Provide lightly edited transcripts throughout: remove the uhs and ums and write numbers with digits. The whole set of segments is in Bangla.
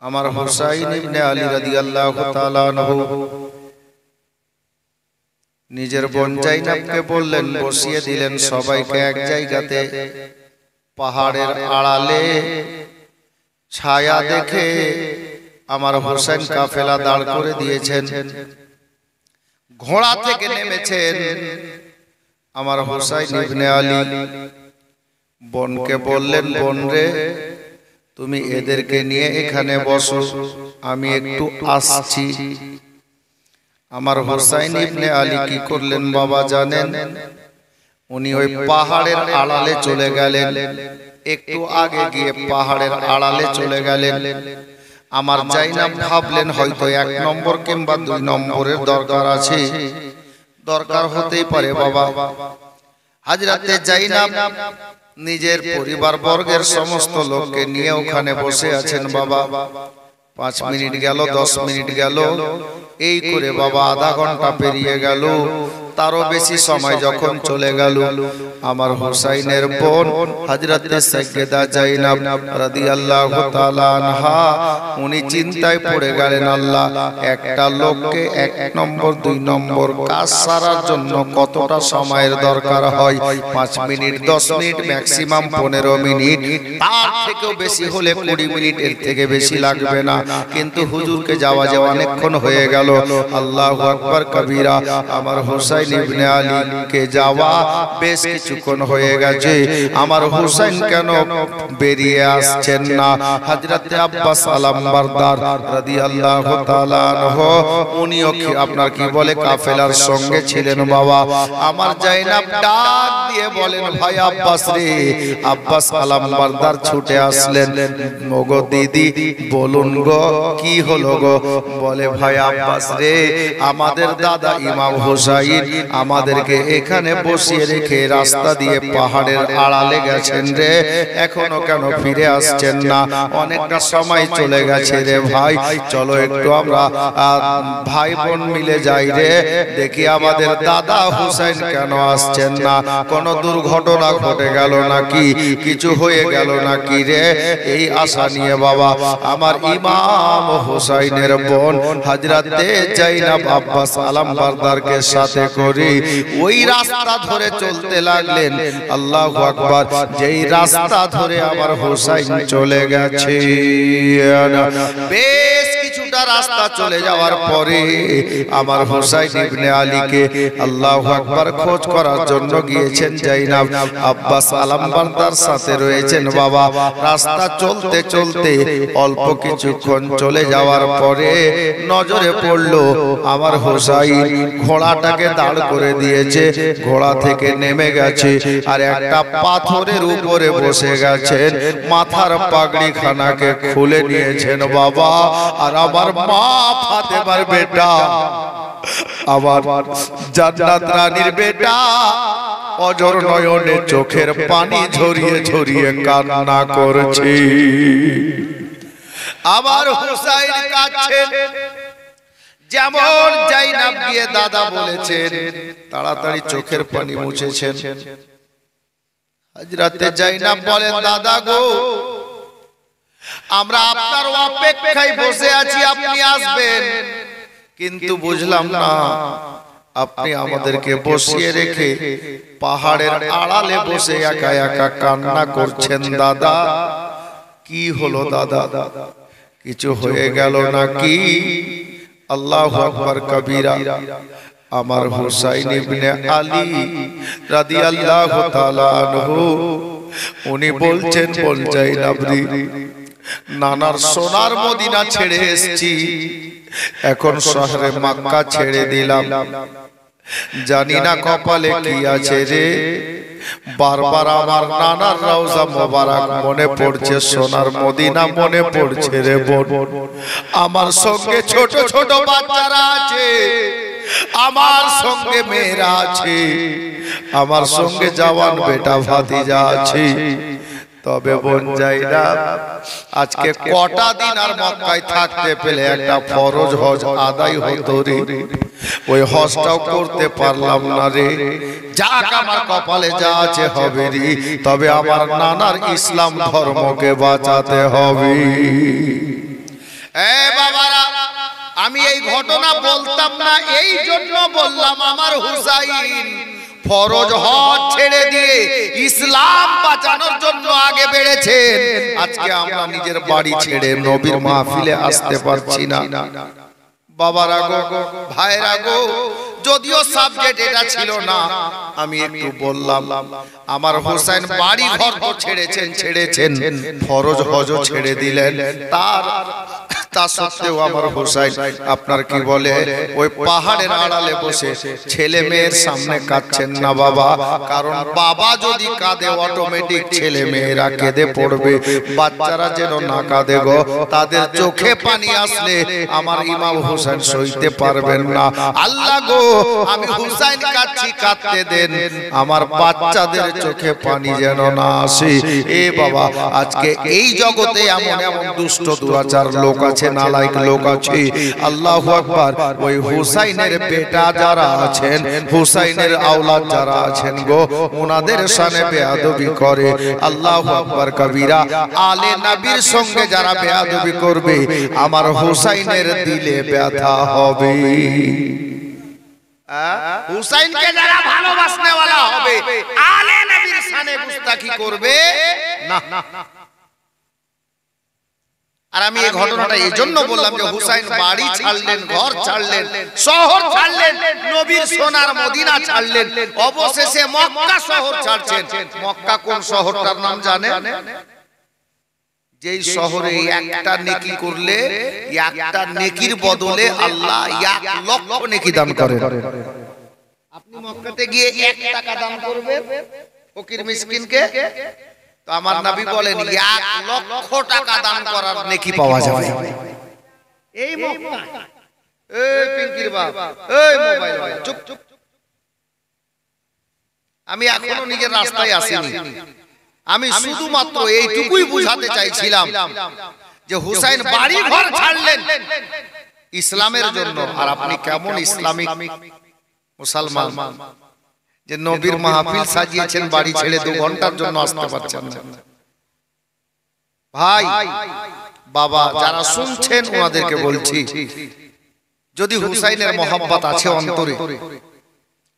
আমার হুসাইন ইবনে আলী রাদিয়াল্লাহু তাআলা আনহু নিজের বোন জাইনাবকে বললেন, বসিয়ে দিলেন সবাইকে এক জায়গাতে পাহাড়ের আড়ালে। ছায়া দেখে আমার হুসাইন কাফেলা দাঁড় করে দিয়েছেন। ঘোড়া থেকে নেমেছেন আমার হুসাইন ইবনে আলী। বোনকে বললেন, বোন রে, তুমি এদেরকে নিয়ে এখানে বসো, আমি একটু আসছি। আমার হুসাইন ইবনে আলী কি করলেন বাবা জানেন? উনি ওই পাহাড়ের আড়ালে চলে গেলেন। একটু আগে গিয়ে পাহাড়ের আড়ালে চলে গেলেন। আমার জাইনাব ভাবলেন হয়তো 1 নম্বর কিংবা 2 নম্বরের দরকার আছে, দরকার হতেই পারে বাবা। হযরতে জাইনাব নিজের পরিবার বর্গের সমস্ত লোককে নিয়ে ওখানে বসে আছেন বাবা। 5 মিনিট গেল, 10 মিনিট গেল, এই করে বাবা আধা ঘন্টা পেরিয়ে গেল। তারও বেশি সময় যখন চলে গেল, আমার হুসাইনের বোন হযরতে সাইয়্যিদা জাইনাব রাদিয়াল্লাহু তাআলা আনহা উনি চিন্তায় পড়ে গেলেন, আল্লাহ, একটা লোককে 1 নম্বর 2 নম্বর কাজ সারার জন্য কতটা সময়ের দরকার হয়? 5 মিনিট, 10 মিনিট, ম্যাক্সিমাম 15 মিনিট, তার থেকেও বেশি হলে 20 মিনিট, এর থেকে বেশি লাগবে না। কিন্তু হুজুরকে যাওয়া অনেকক্ষণ হয়ে গেল। আল্লাহু আকবার কবীরা। আমার হুসাইন ইবনে আলী কে যাওয়া বেশ কিছুক্ষণ হয়ে গেছে। আমার হুসাইন কেন বেরিয়ে আসছেন না? হযরতে আব্বাস আলামবারদার রাদিয়াল্লাহু তাআলা আনহু উনিও আপনার কি বলে কাফেলার সঙ্গে ছিলেন বাবা। আমার জাইনাব ডাক দিয়ে বলেন, ভাই আব্বাস রে। আব্বাস আলামবারদার ছুটে আসলেন, ওগো দিদি বলুন গো, কি হলো গো? বলে, ভাই আব্বাস রে, আমাদের দাদা ইমাম হুসাইন আমাদেরকে এখানে বসিয়ে রেখে রাস্তা দিয়ে পাহাড়ের আড়ালে গেছেন রে, এখনো কেন ফিরে আসছেন না? অনেকটা সময় চলে গেছে রে ভাই, চলো একটু আমরা ভাই বোন মিলে যাই রে, দেখি আমাদের দাদা হুসাইন কেন আসছেন না। কোন দুর্ঘটনা ঘটে গেল নাকি, কিছু হয়ে গেল নাকি রে? এই আশা নিয়ে বাবা আমার ইমাম হুসাইনের বোন হযরতে জাইনাব আব্বাস আলামবারদারকে সাথে করে ওই রাস্তা ধরে চলতে লাগলেন। আল্লাহু আকবার। যেই রাস্তা ধরে আমার হুসাইন চলে গেছে, বেশ কিছুটা রাস্তা চলে যাওয়ার পরে আমার হুসাইন ইবনে আলীকে আল্লাহু আকবার খোঁজ করার জন্য গিয়েছেন জাইনাব আব্বাস আলামবারদার সাথে রয়েছেন বাবা। রাস্তা চলতে চলতে অল্প কিছুক্ষণ চলে যাওয়ার পরে নজরে পড়লো আমার হুসাইন ঘোড়াটাকে দাঁড় করে দিয়েছে, ঘোড়া থেকে নেমে গেছে আর একটা পাথরের উপরে বসে গেছেন, মাথার পাগড়ি খানাকে খুলে নিয়েছেন বাবা। আর আমার মা ফাতেমার বেটা, আমার জান্নাত রানীর বেটা অজর নয়নে চোখের পানি ঝরিয়ে ঝরিয়ে কান্না করছে। আবার হুসাইন কাঁদছেন। যেমন জাইনাব গিয়ে দাদা বলেছেন, তাড়াতাড়ি চোখের পানি মুছেছেন। হযরতে জাইনাব বলেন, দাদা গো, আমরা আপনার অপেক্ষায় বসে আছি, আপনি আসবেন, কিন্তু বুঝলাম না আপনি আমাদেরকে বসিয়ে রেখে পাহাড়ের আড়ালে বসে একা একা কান্না করছেন। দাদা, কি হলো দাদা? কিছু হয়ে গেল নাকি? আল্লাহু আকবার কবীরা। আমার হুসাইন ইবনে আলী রাদিয়াল্লাহু তাআলা আনহু উনি বলছেন, বল জাইনাব রে, নানার সোনার মদিনা ছেড়ে এসেছি, এখন শহরে মক্কা ছেড়ে দিলাম, জানি না কপালে কি আছে রে। বারবার আমার নানার রওজা মোবারক মনে পড়ছে, সোনার মদিনা মনে পড়ছে রে বোন। আমার সঙ্গে ছোট ছোট বাচ্চারা আছে, আমার সঙ্গে মেয়েরা আছে, আমার সঙ্গে জওয়ান বেটা ভাতিজা আছে। তবে বোন জাইনাব, আজকে কটা দিন আর মক্কায় থাকতে পেলে একটা ফরজ হজ আদায় হতো রে, ওই হজটাও করতে পারলাম না রে। যাক, আমার কপালে যা আছে হবে রে, তবে আমার নানার ইসলাম ধর্মকে বাঁচাতে হবে। এই ঘটনা বলতাম না, এই জন্য বললাম আমার হুসাইন ফরজ হজ ছেড়ে দিয়ে ইসলাম বাঁচানোর জন্য আগে বেড়েছেন। আজকে আমরা নিজের বাড়ি ছেড়ে নবীর মাহফিলে আসতে পারছি না। বাবারা গো, ভাইরা গো, যদিও সাবজেক্ট এটা ছিল না, আমি একটু বললাম। আমার হোসেন বাড়ি ঘর তো ছেড়েছেন, ফরজ হজও ছেড়ে দিলেন। তা সত্ত্বেও আমার হোসেন আপনার কি বলে ওই পাহাড়ের আড়ালে বসে ছেলে মেয়ের সামনে কাঁদছেন না বাবা। কারণ বাবা যদি কাঁদে অটোমেটিক ছেলে মেয়েরা কেঁদে পড়বে। বাচ্চারা যেন না কাঁদে গো, তাদের চোখে পানি আসলে আমার ইমাম হোসেন সইতে পারবেন না। আল্লাহ গো, আমি হুসাইন কাঁদছি, কাঁদতে দেন, আমার বাচ্চাদের চোখে পানি যেন না আসে। এ বাবা, আজকে এই জগতে এমন এমন দুষ্ট দুরাচার লোক আছে, নালায়েক লোক আছে, আল্লাহু আকবার, ওই হুসাইনের বেটা যারা আছেন, হুসাইনের আওলাদ যারা আছেন গো, ওনাদের শানে বেয়াদবি করে। আল্লাহু আকবার কবীরা। আলে নবীর সঙ্গে যারা বেয়াদবি করবে, আমার হুসাইনের দিলে ব্যথা হবে। হুসাইনকে যারা ভালোবাসনে वाला হবে, আলে নবীর শানে গুস্তাখি করবে না। আর আমি এই ঘটনাটা এই জন্য বললাম যে হুসাইন বাড়ি ছাড়লেন, ঘর ছাড়লেন, শহর ছাড়লেন, নবীর সোনার মদিনা ছাড়লেন, অবশেষে মক্কা শহর ছাড়ছেন। মক্কা কোন শহরটার নাম জানেন? যেই শহরে একটা নেকি করলে একটা নেকির বদলে আল্লাহ 1 লক্ষ নেকি দান করেন। আপনি মক্কাতে গিয়ে 1 টাকা দান করবেন ফকির মিসকিনকে, তো আমার নবী বলেন 1 লক্ষ টাকা দান করার নেকি পাওয়া যাবে। এই মক্কা, এই পিঙ্কির বাপ, এই মোবাইল ভাই, চুপ চুপ। আমি এখনো নিজের রাস্তায় আসিনি। আমি শুধুমাত্র এইটুকুই বুঝাতে চাইছিলাম যে হুসাইন বাড়ি ঘর ছাড়লেন ইসলামের জন্য। আর আপনি কেমন ইসলামিক মুসলমান যে নবীর মাহফিল সাজিয়েছেন, বাড়ি ছেড়ে 2 ঘন্টার জন্য আসতে পারছেন না। ভাই বাবা যারা শুনছেন ওনাদেরকে বলছি, যদি হুসাইনের মহব্বত আছে অন্তরে,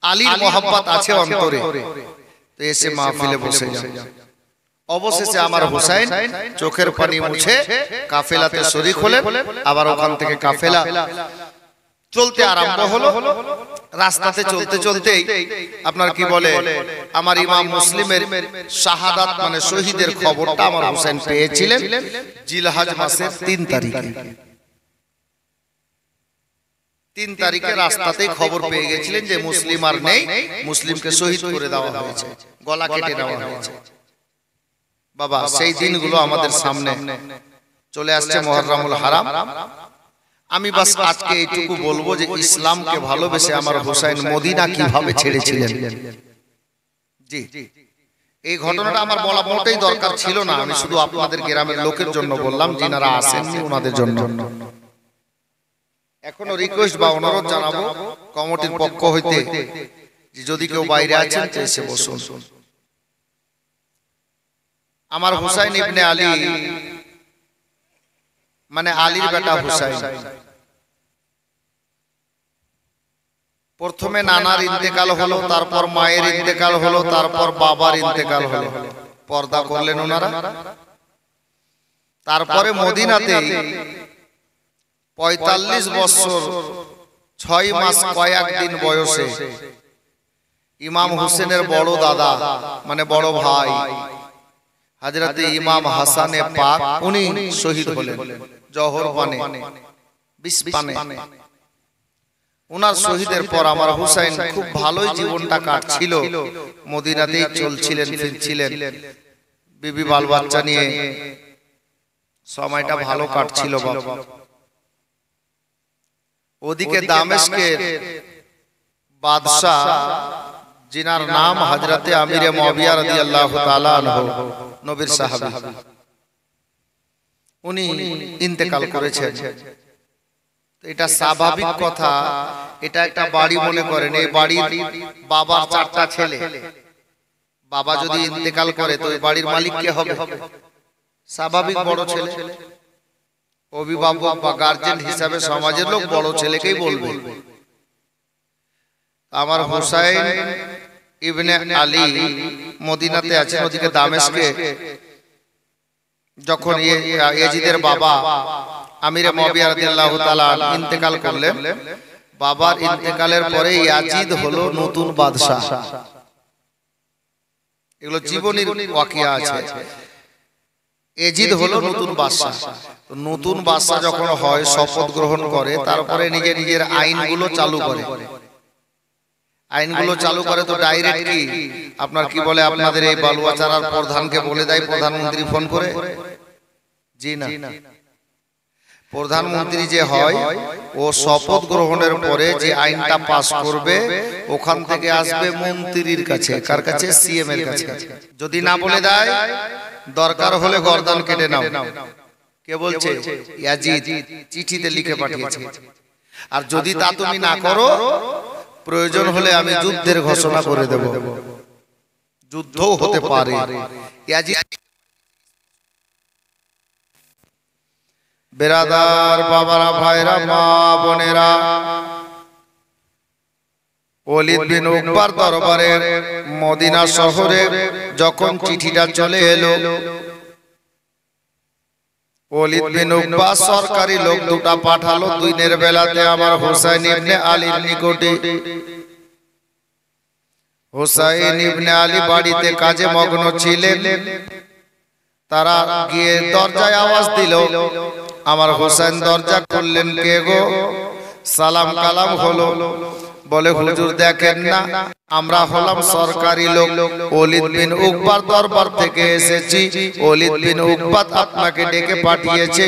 আলীর মহব্বত আছে অন্তরে, তো এসে মাহফিলে বসে যান। অবশেষে আমার হুসাইন চোখের পানি মুছে কাফেলাতে শরীক হলেন। আবার ওখান থেকে কাফেলা চলতে আরম্ভ হলো। রাস্তাতে চলতে চলতেই আপনার কি বলে আমার ইমাম মুসলিমের শাহাদাত মানে শহীদের খবরটা আমার হুসাইন পেয়েছিলেন জিলহজ মাসের 3 তারিখে। 3 তারিখে রাস্তাতেই খবর পেয়ে গেছিলেন যে মুসলিম আর নেই, মুসলিমকে শহীদ করে দেওয়া হয়েছে, গলা কেটে দেওয়া হয়েছে। বাবা সেই দিনগুলো আমাদের সামনে চলে আসছে, মুহররমুল হারাম। আমি বাস আজকে এইটুকু বলবো যে ইসলামকে ভালোবেসে আমার হুসাইন মদিনা কিভাবে ছেড়েছিলেন। জি, এই ঘটনাটা আমার বলা মোটেই দরকার ছিল না, আমি শুধু আপনাদের গ্রামের লোকের জন্য বললাম, যিনারা আসেননি ওনাদের জন্য। এখনো রিকোয়েস্ট বা অনুরোধ জানাবো কমিটির পক্ষ হইতে যে যদি কেউ বাইরে আছেন তো এসে বসুন। আমার হুসাইন ইবনে আলী মানে আলীর বেটা হুসাইন, প্রথমে নানার ইন্তেকাল হলো, তারপর মায়ের ইন্তেকাল হলো, তারপর বাবার ইন্তেকাল হলো, পর্দা করলেন ওনারা। তারপরে মদিনাতে 45 বছর 6 মাস কয়েক দিন বয়সে ইমাম হোসেনের বড় দাদা মানে বড় ভাই হযরতে ইমাম হাসানে পাক উনি শহীদ হলেন জহর পানে 20 পানে। ওনার শহীদের পর আমার হুসাইন খুব ভালোই জীবনটা কাটছিল, মদিনাতেই চলছিলেন ফিরছিলেন, বিবি বাল বাচ্চা নিয়ে সময়টা ভালো কাটছিল বাবা। ওদিকে দামেস্কের বাদশা जिनार नाम हजरत आमिर मुआविया রাদিয়াল্লাহু তাআলা আনহু নবীর সাহাবী, উনি ইন্তেকাল করেছেন। তো এটা স্বাভাবিক কথা, এটা একটা বাড়ি মনে করেন, এই বাড়ির বাবার 4টা ছেলে, বাবা যদি ইন্তেকাল করে তো এই বাড়ির মালিক কে হবে? স্বাভাবিক বড় ছেলে। অভিভাবক বা গার্জেন হিসাবে সমাজের লোক বড় ছেলেকেই বলবে। আমার হুসাইন ইবনে আলী মদিনাতে আছেন, ওদিকে দামেস্কে যখন ইয়াজিদের বাবা আমিরে মুয়াবিয়া রাদিয়াল্লাহু তাআলা ইন্তেকাল করলেন, বাবার ইন্তেকালের পরে ইয়াজিদ হলো নতুন বাদশা। এগুলো জীবনের ওয়াকিয়া আছে। ইয়াজিদ হলো নতুন বাদশা। তো নতুন বাদশা যখন হয়, শপথ গ্রহণ করে, তারপরে নিজের আইনগুলো চালু করে। আইনগুলো চালু করে তো ডাইরেক্ট কি আপনার কি বলে, আপনাদের এই বালুয়াচারার প্রধানকে বলে দেয় প্রধানমন্ত্রী ফোন করে? জি না, প্রধানমন্ত্রী যে হয় ও শপথ গ্রহণের পরে যে আইনটা পাস করবে ওখান থেকে আসবে মন্ত্রীর কাছে। কার কাছে? সিএম এর কাছে। যদি না বলে দেয়, দরকার হলে গর্দান কেটে নাও। কে বলছে? ইয়াজিদ চিঠিতে লিখে পাঠিয়েছে। আর যদি তা তুমি না করো, প্রয়োজন হলে আমি যুদ্ধের ঘোষণা করে দেব। যুদ্ধও হতে পারে। ইয়াজিদ বেরাদার, বাবারা, ভাইরা, মা বোনেরা, ওয়ালিদ বিন উকবার দরবারে মদিনা শহরে যখন চিঠিটা চলে এলো, ওয়ালিদ বিন উকবা সরকারি লোক দুটা পাঠালো দিনের বেলাতে আমার হুসাইন ইবনে আলীর নিকটে। হুসাইন ইবনে আলী বাড়িতে কাজে মগ্ন ছিলেন। তারা গিয়ে দরজায় আওয়াজ দিল। আমার হুসাইন দরজা খুললেন। কে গো? সালাম কালাম হলো। বলে, হুজুর দেখেন না, আমরা হলাম সরকারি লোক, ওয়ালিদ বিন উকবার দরবার থেকে এসেছি। ওয়ালিদ বিন উকবা আপনাকে ডেকে পাঠিয়েছে,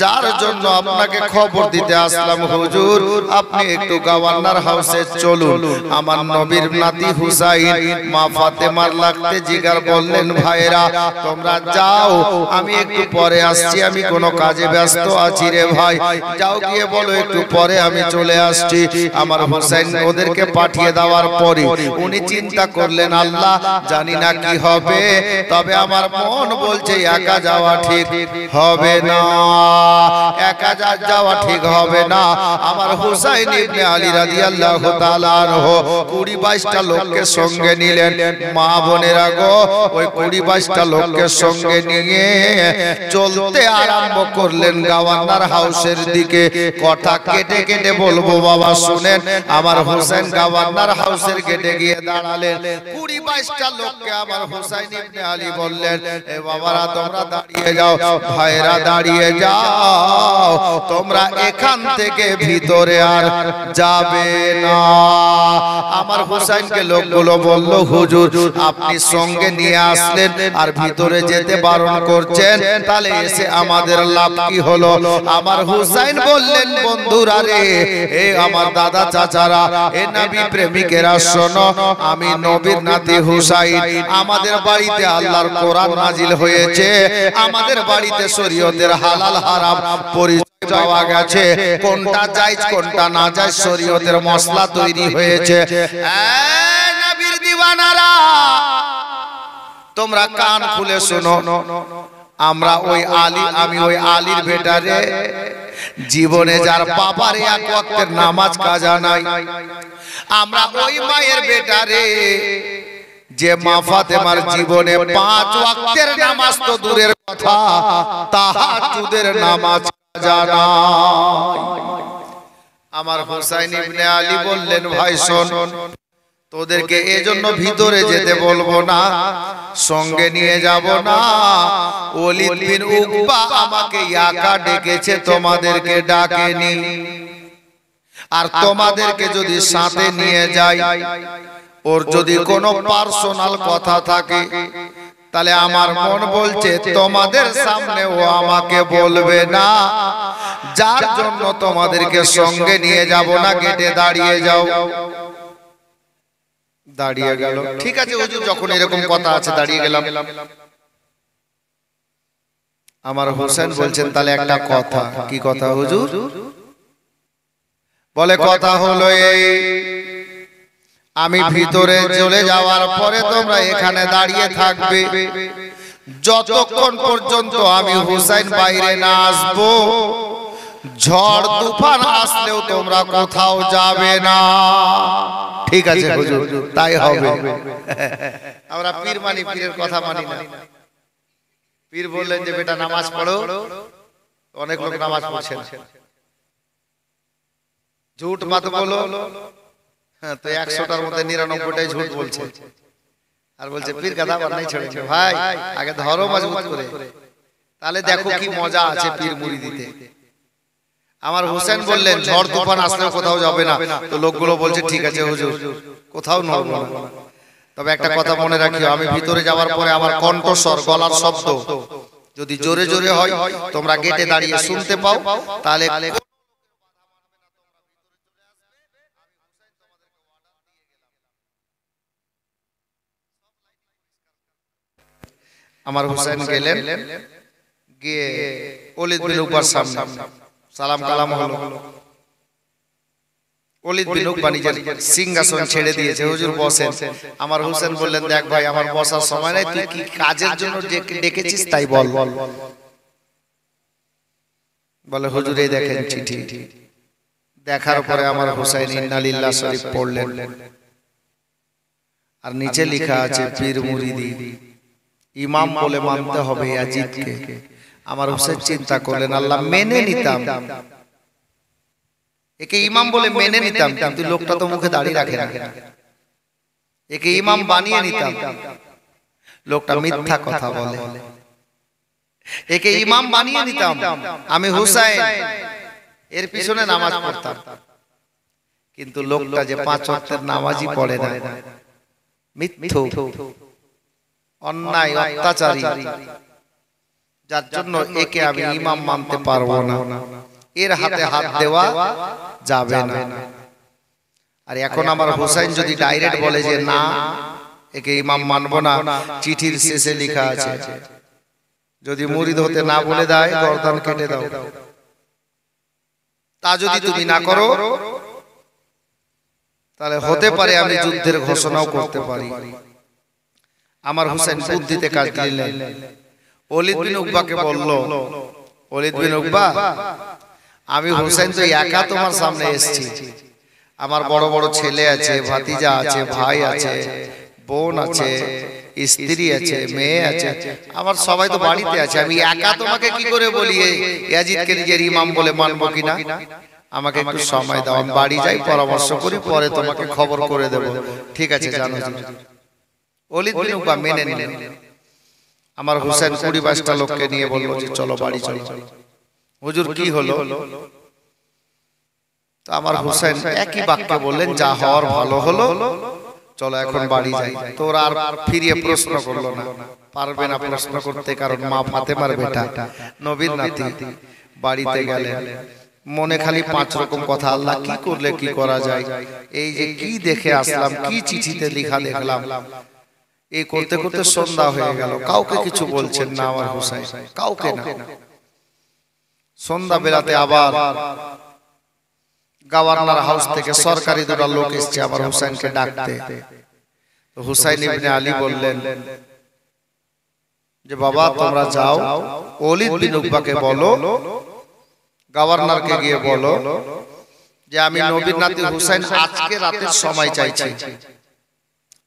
যার জন্য আপনাকে খবর দিতে আসলাম। হুজুর, আপনি একটু গভর্নর হাউসে চলুন। আমার নবীর নাতি হুসাইন মা ফাতেমার লাগতে জিগার বললেন, ভাইরা তোমরা যাও, আমি একটু পরে আসছি, আমি কোনো কাজে ব্যস্ত আছি রে ভাই। যাও গিয়ে বলো একটু পরে আমি চলে আসছি। আমার হুসাইন ওদেরকে পাঠিয়ে দেওয়ার পরে উনি চিন্তা করলেন, আল্লাহ জানি না কি হবে, তবে আমার মন বলছে একা যাওয়া ঠিক হবে না, একা যাওয়া ঠিক হবে না। আমার হুসাইন ইবনে আলী রাদিয়াল্লাহু তাআলা আনহু 20-22টা লোককে সঙ্গে নিলেন। মা বোনেরা গো, ওই 20-22টা লোককে সঙ্গে নিয়ে চলতে আরম্ভ করলেন গভর্নর হাউসের দিকে। কথা কেটে কেটে বলবো বাবা শুনেন। আমার হুসাইন গভর্নর হাউসের গেটে গিয়ে দাঁড়ালেন। 20-22টা লোককে আমার হুসাইন ইবনে আলী বললেন, এ বাবারা তোমরা দাঁড়িয়ে যাও, ভাইরা দাঁড়িয়ে যাও, তোমরা এখান থেকে ভিতরে আর যাবে না। আমার হুসাইনকে লোকগুলো বলল, হুজুর আপনি সঙ্গে নিয়ে আসলেন আর ভিতরে যেতে বারণ করছেন, তাহলে এসে আমাদের লাভ কি হলো? আমার হুসাইন বললেন, বন্ধুরা রে, এ আমার দাদা চাচারা, এ নবী প্রেমিকেরা, শোনো, আমি নবীর নাতি হুসাইন। আমাদের বাড়িতে আল্লাহর কোরআন নাজিল হয়েছে, আমাদের বাড়িতে শরীয়তের হালাল হারাম পরিচয় পাওয়া গেছে, কোনটা জায়েজ কোনটা না জায়েজ শরীয়তের মসলা তৈরি হয়েছে। এই নবীর দিওয়ানারা, তোমরা কান খুলে শোনো। আমরা ওই আলী, আমি ওই আলীর বেটারে, জীবনে যার বাবার এক ওয়াক্তের নামাজ কাজা নাই, আমরা ওই মায়ের বেটারে যে মা ফাতেমার জীবনে 5 ওয়াক্তের নামাজ তো দূরের কথা, তাহাজ্জুদের নামাজ কাজা নাই। আমার হুসাইন ইবনে আলী বললেন, ভাই শোন, তোদেরকে এজন্য ভিতরে যেতে বলবো না, সঙ্গে নিয়ে যাব না। ওয়ালিদ বিন উকবা আমাকে একা ডেকেছে, তোমাদেরকে ডাকেনি। আর তোমাদেরকে যদি সাথে নিয়ে যাই, ওর যদি কোনো পার্সোনাল কথা থাকে, তাহলে আমার মন বলছে তোমাদের সামনে ও আমাকে বলবে না, যার জন্য তোমাদেরকে সঙ্গে নিয়ে যাব না। গেটে দাঁড়িয়ে যাও। দাঁড়িয়ে গেল। ঠিক আছে হুজুর, যখন এরকম কথা আছে দাঁড়িয়ে গেলাম। আমার হোসেন বলছেন, তাহলে একটা কথা। কি কথা হুজুর? বলে, কথা হলো এই, আমি ভিতরে চলে যাওয়ার পরে তোমরা এখানে দাঁড়িয়ে থাকবে, যতক্ষণ পর্যন্ত আমি হুসাইন বাইরে না আসবো, ঝড় তুফান আসলেও তোমরা কোথাও যাবে না। ঠিক আছে হুজুর, তাই হবে। আমরা পীর মানি, পীরের কথা মানি না। পীর বললেন যে বেটা নামাজ পড়ো, অনেক লোক নামাজ পড়ছেন। ঝুট মত বলো, হ্যাঁ তো 100টার মধ্যে 99টাই ঝুট বলছে। আর বলছে পীর গাদা বানাই ছেড়েছে। ভাই আগে ধরো মজবুত করে, তাহলে দেখো কি মজা আছে পীর মুরিদিতে। আমার হুসেন বললেন ঝড় তুফান আসলেও কোথাও যাবে না। তো লোকগুলো বলছে ঠিক আছে হুজুর, কোথাও নড়বো না। তবে একটা কথা মনে রাখিও, আমি ভিতরে যাওয়ার পরে আমার কণ্ঠস্বর, গলার শব্দ যদি জোরে জোরে হয়, তোমরা গেটে দাঁড়িয়ে শুনতে পাও, তাহলে আমার হুসেন গেলেন, গিয়ে ওলিদ বিন উকবার সামনে সালাম কালাম হলো। ওলিদ বিন উকবা নিজের সিংহাসন ছেড়ে দিয়েছে, হুজুর বসেন। আমার হুসেন বললেন দেখ ভাই, আমার বসার সময় নাই, তুই কি কাজের জন্য ডেকেছিস তাই বল। বলে হুজুর এই দেখেন চিঠি। দেখার পরে আমার হুসাইন ইন্না লিল্লাহ শরীফ পড়লেন, আর নিচে লেখা আছে পীর মুরিদি ইমাম বলে মানতে হবে ইয়াজিদকে। আমার হুসাইন চিন্তা করলেন আল্লাহ মেনে নিতাম, একে ইমাম বলে মেনে নিতাম, কিন্তু লোকটা তো মুখে দাঁড়িয়ে রাখে না। একে ইমাম বানিয়ে নিতাম, লোকটা মিথ্যা কথা বলে। একে ইমাম বানিয়ে নিতাম, আমি হুসাইন এর পিছনে নামাজ পড়তাম, কিন্তু লোকটা যে 5 ওয়াক্তের নামাজই পড়ে না, মিথ্যুক, অন্যায়, অত্যাচারী, যার জন্য একে আমি ইমাম মানতে পারবো না। এর হাতে হাত দেওয়া যাবে না। আর এখন আমার হুসাইন যদি ডাইরেক্ট বলে যে না একে ইমাম মানবো না, চিঠির শেষে লেখা আছে যদি মুরিদ হতে না বলে দেয় গর্দান কেটে দাও। তা যদি তুমি না করো তাহলে হতে পারে আমি যুদ্ধের ঘোষণাও করতে পারি। আমার হুসাইন বুদ্ধিতে কাজ দিলেন। ওলিদ বিন উকবাকে বলল, ওলিদ বিন উকবা আমি হুসাইন তো একা তোমার সামনে এসেছি, আমার বড় বড় ছেলে আছে, ভাতিজা আছে, ভাই আছে, বোন আছে, স্ত্রী আছে, মেয়ে আছে, আমার সবাই তো বাড়িতে আছে। আমি একা তোমাকে কি করে বলি ইয়াজিদকে নিজের ইমাম বলে মানবো কিনা? আমাকে একটু সময় দাও, আমি বাড়ি যাই, পরামর্শ করি, পরে তোমাকে খবর করে দেব। ঠিক আছে জানো। ওলিদ বিন উকবা মেনে নিলেন। আমার হুসাইন 20-22টা লোককে নিয়ে বলল যে চলো বাড়ি চলো। হুজুর কি হলো? তো আমার হুসাইন একই বাক্যে বললেন যা হওয়ার ভালো হলো, চলো এখন বাড়ি যাই। তোর আর ফিরিয়ে প্রশ্ন করলো না, পারবে না প্রশ্ন করতে, কারণ মা ফাতেমার বেটা, নবীর নাতি। বাড়িতে গেলেন, মনে খালি 5 রকম কথা, আল্লাহ কি করলে কি করা যায়, এই যে কি দেখে আসলাম, কি চিঠিতে লেখা দেখলাম। এই করতে করতে সন্ধ্যা হয়ে গেল, কাউকে কিছু বলছেন না আমার হুসাইন, কাউকে না। সন্ধ্যা বেলাতে আবার গভর্নর হাউস থেকে সরকারি 2টা লোক এসেছে আমার হুসাইনকে ডাকতে। তো হুসাইন ইবনে আলী বললেন যে বাবা তোমরা যাও, ওলিদ বিন উকবাকে বলো, গভর্নরকে গিয়ে বলো যে আমি নবীর নাতি হুসাইন আজকে রাতের সময় চাইছি,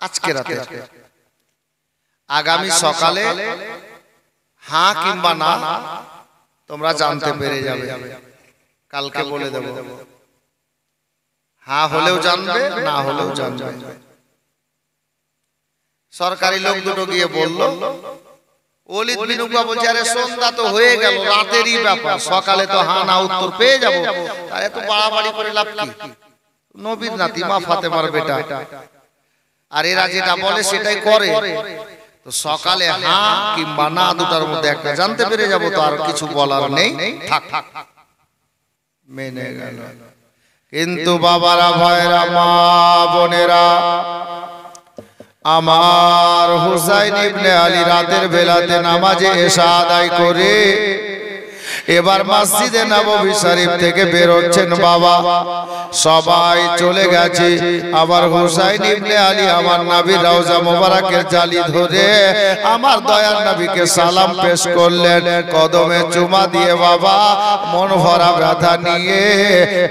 আজকে রাতে। আগামী সকালে হ্যাঁ কিংবা না তোমরা জানতে পেরে যাবে, কালকে বলে দেব। হ্যাঁ হলেও জানবে, না হলেও জানবে। সরকারি লোক দুটো গিয়ে বলল। ওলিদ বিন উকবা বলছে আরে সন্ধ্যা তো হয়ে গেল, রাতেরই ব্যাপার, সকালে তো হ্যাঁ না উত্তর পেয়ে যাব, আর এত বাড়াবাড়ি করে লাভ কি? নবীর নাতি, মা ফাতেমার বেটা, আর এরা যেটা বলে সেটাই করে। তো সকালে হ্যাঁ কিংবা না 2টার মধ্যে একটা জানতে পেরে যাব, তো আর কিছু বলার নেই, থাক। মেনে গেল। কিন্তু বাবারা, ভাইরা, মা বোনেরা, আমার হুসাইন ইবনে আলী রাতের বেলাতে নামাজে এশা আদায় করে এবার মসজিদে নববী শরীফ থেকে বের হচ্ছেন বাবা, সবাই চলে গেছে। আবার হুসাইন ইবনে আলী আমার নবীর রওজা মোবারকের জালি ধরে আমার দয়ার নবীকে সালাম পেশ করলেন, কদমে চুমা দিয়ে বাবা মন ভরা ব্যথা নিয়ে,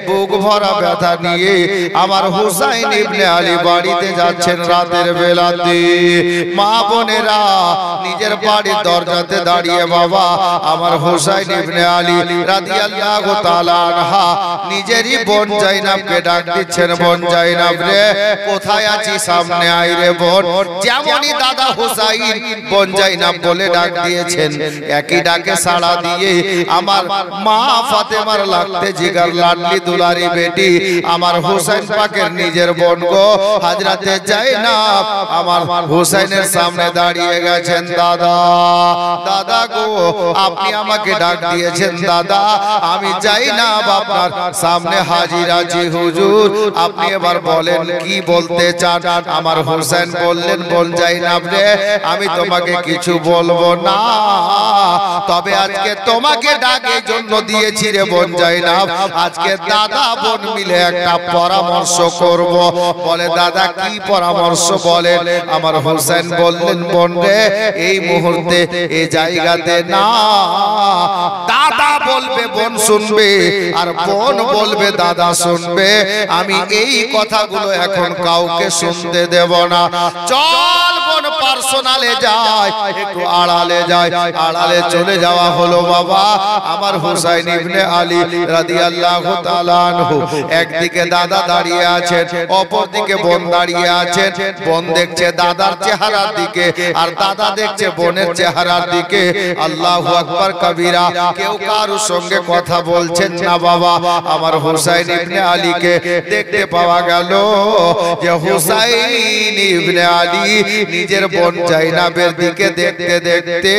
বুক ভরা ব্যথা নিয়ে আমার হুসাইন ইবনে আলী বাড়িতে যাচ্ছেন রাতের বেলাতে। মা বোনেরা নিজের বাড়ির দরজাতে দাঁড়িয়ে বাবা আমার হুসাইন ইবনে আলী রাদিয়াল্লাহু তাআলা আনহা নিজেরই বোন জাইনাবকে ডাক দিচ্ছেন, বোন জাইনাব রে কোথায় আছিস, সামনে আয় রে বোন। যেমনই দাদা হুসাইন বোন জাইনাব বলে ডাক দিয়েছেন, একই ডাকে সাড়া দিয়ে আমার মা ফাতেমার লাগতে জিগার লাডলি দুলারি বেটি আমার হুসাইন পাকের নিজের বোন গো হযরতে জাইনাব আমার হুসাইনের সামনে দাঁড়িয়ে গেছেন। দাদা, দাদা গো আপনি আমাকে ডাক দিয়েছেন দাদা, আমি জাইনাব আপনার সামনে হাজির আছি হুজুর, আপনি এবার বলেন কি বলতে চান। আমার হুসাইন বললেন, বোন জাইনাব রে আমি তোমাকে কিছু বলবো না, তবে আজকে তোমাকে ডাক এই জন্য দিয়েছি রে বোন জাইনাব, আজকে দাদা বোন মিলে একটা পরামর্শ করব। বলে দাদা কি পরামর্শ বলেন। আমার হুসাইন বললেন, বোন রে এই মুহূর্তে এই জায়গাতে না, দাদা বলবে বোন শুনবে আর বোন বলবে দাদা শুনবে, আমি এই কথাগুলো এখন কাউকে শুনতে দেব না। চল বোন পার্সোনালে যায়, একটু আড়ালে যায়। আড়ালে চলে যাওয়া হলো বাবা আমার হুসাইন ইবনে আলী রাদিয়াল্লাহু তাআলা আনহু। একদিকে দাদা দাঁড়িয়ে আছেন, অপরদিকে বোন দাঁড়িয়ে আছেন। বোন দেখছে দাদার চেহারার দিকে আর দাদা দেখছে বোনের চেহারার দিকে। আল্লাহু আকবার কবীরা, কেউ কারোর সঙ্গে কথা বলছেন না বাবা। আমার হুসাইন ইবনে আলীকে দেখতে পাওয়া গেল যে হুসাইন ইবনে আলী নিজের বোন জাইনাবের দিকে দেখতে দেখতে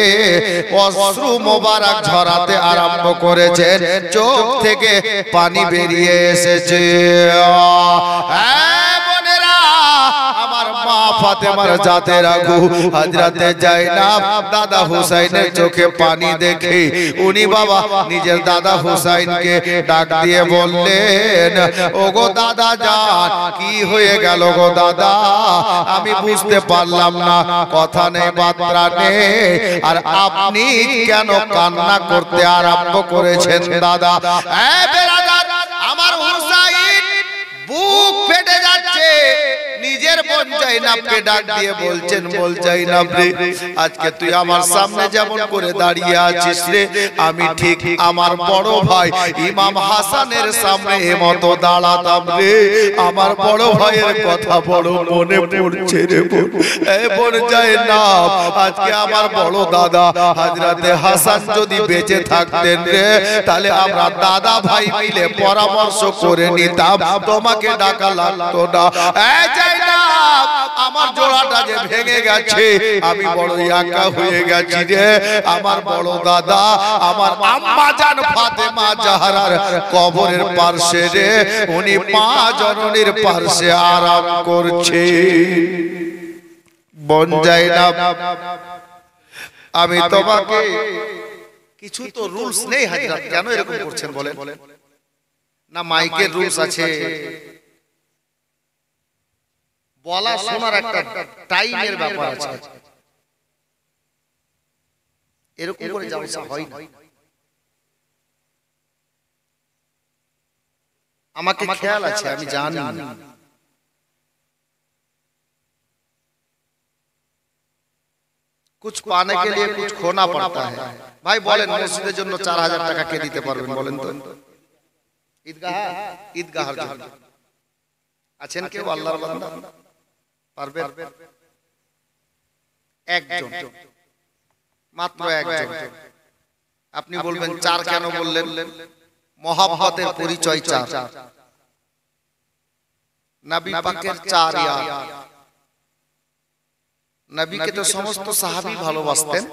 অশ্রু মোবারক ঝরাতে আরম্ভ করেছেন, চোখ থেকে পানি বেরিয়ে এসেছে। আমার মা ফাতেমার জাতের আগু হযরতে জাইনাব দাদা হুসাইনের চোখে পানি দেখে উনি বাবা নিজের দাদা হুসাইনকে ডাক দিয়ে বললেন, ওগো দাদা জান কি হয়ে গেল গো দাদা, আমি বুঝতে পারলাম না, কথা নেই বার্তা নেই, আর আপনি কেন কান্না করতে আরম্ভ করেছেন দাদা। আমার হুসাইন বুক ফেটে যাচ্ছে, নিজের বোন জাইনাবকে ডাক দিয়ে বলছেন, বল জাইনাব রে আজকে তুই আমার সামনে যেমন করে দাঁড়িয়ে আছিস রে, আমি ঠিক আমার বড় ভাই ইমাম হাসানের সামনে এমতো দাঁড়াতাম রে, আমার বড় ভাইয়ের কথা বড় মনে পড়ছে রে বোন। এই বোন জাইনাব আজকে আমার বড় দাদা হযরতে হাসান যদি বেঁচে থাকতেন রে, তাহলে আমরা দাদা ভাই মিলে পরামর্শ করে নিতাম, তোমাকে ডাকা লাগতো না। আমার জোড়াটা যে ভেঙে গেছে, আমি বড় একা হয়ে গেছি রে, আমার বড় দাদা আমার আম্মা জান ফাতেমা জাহরার কবরের পাশে রে, উনি মা জননীর পাশে আরাম করছে। বোন জাইনাব আমি তোমাকে কিছু তো রুলস নেই হযরত, কেন এরকম করছেন বলেন না, মাইকের রুলস আছে, বলা শোনার একটা টাইমের ব্যাপার আছে, এরকম করে জালসা হয় না। আমাকে খেয়াল আছে, আমি জানি कुछ पाने के लिए कुछ खोना पड़ता है। भाई बोलें मस्जिদের জন্য 4000 টাকা কে দিতে পারবেন বলেন তো? ঈদগাহর জন্য আছেন কেউ আল্লাহর বান্দা পারবে? একজন, মাত্র একজন। আপনি বলবেন 4 কেন বললেন? মহব্বতের পরিচয় 4, নবী পাকের 4 ইয়ার। নবীকে তো সমস্ত সাহাবী ভালোবাসতেন,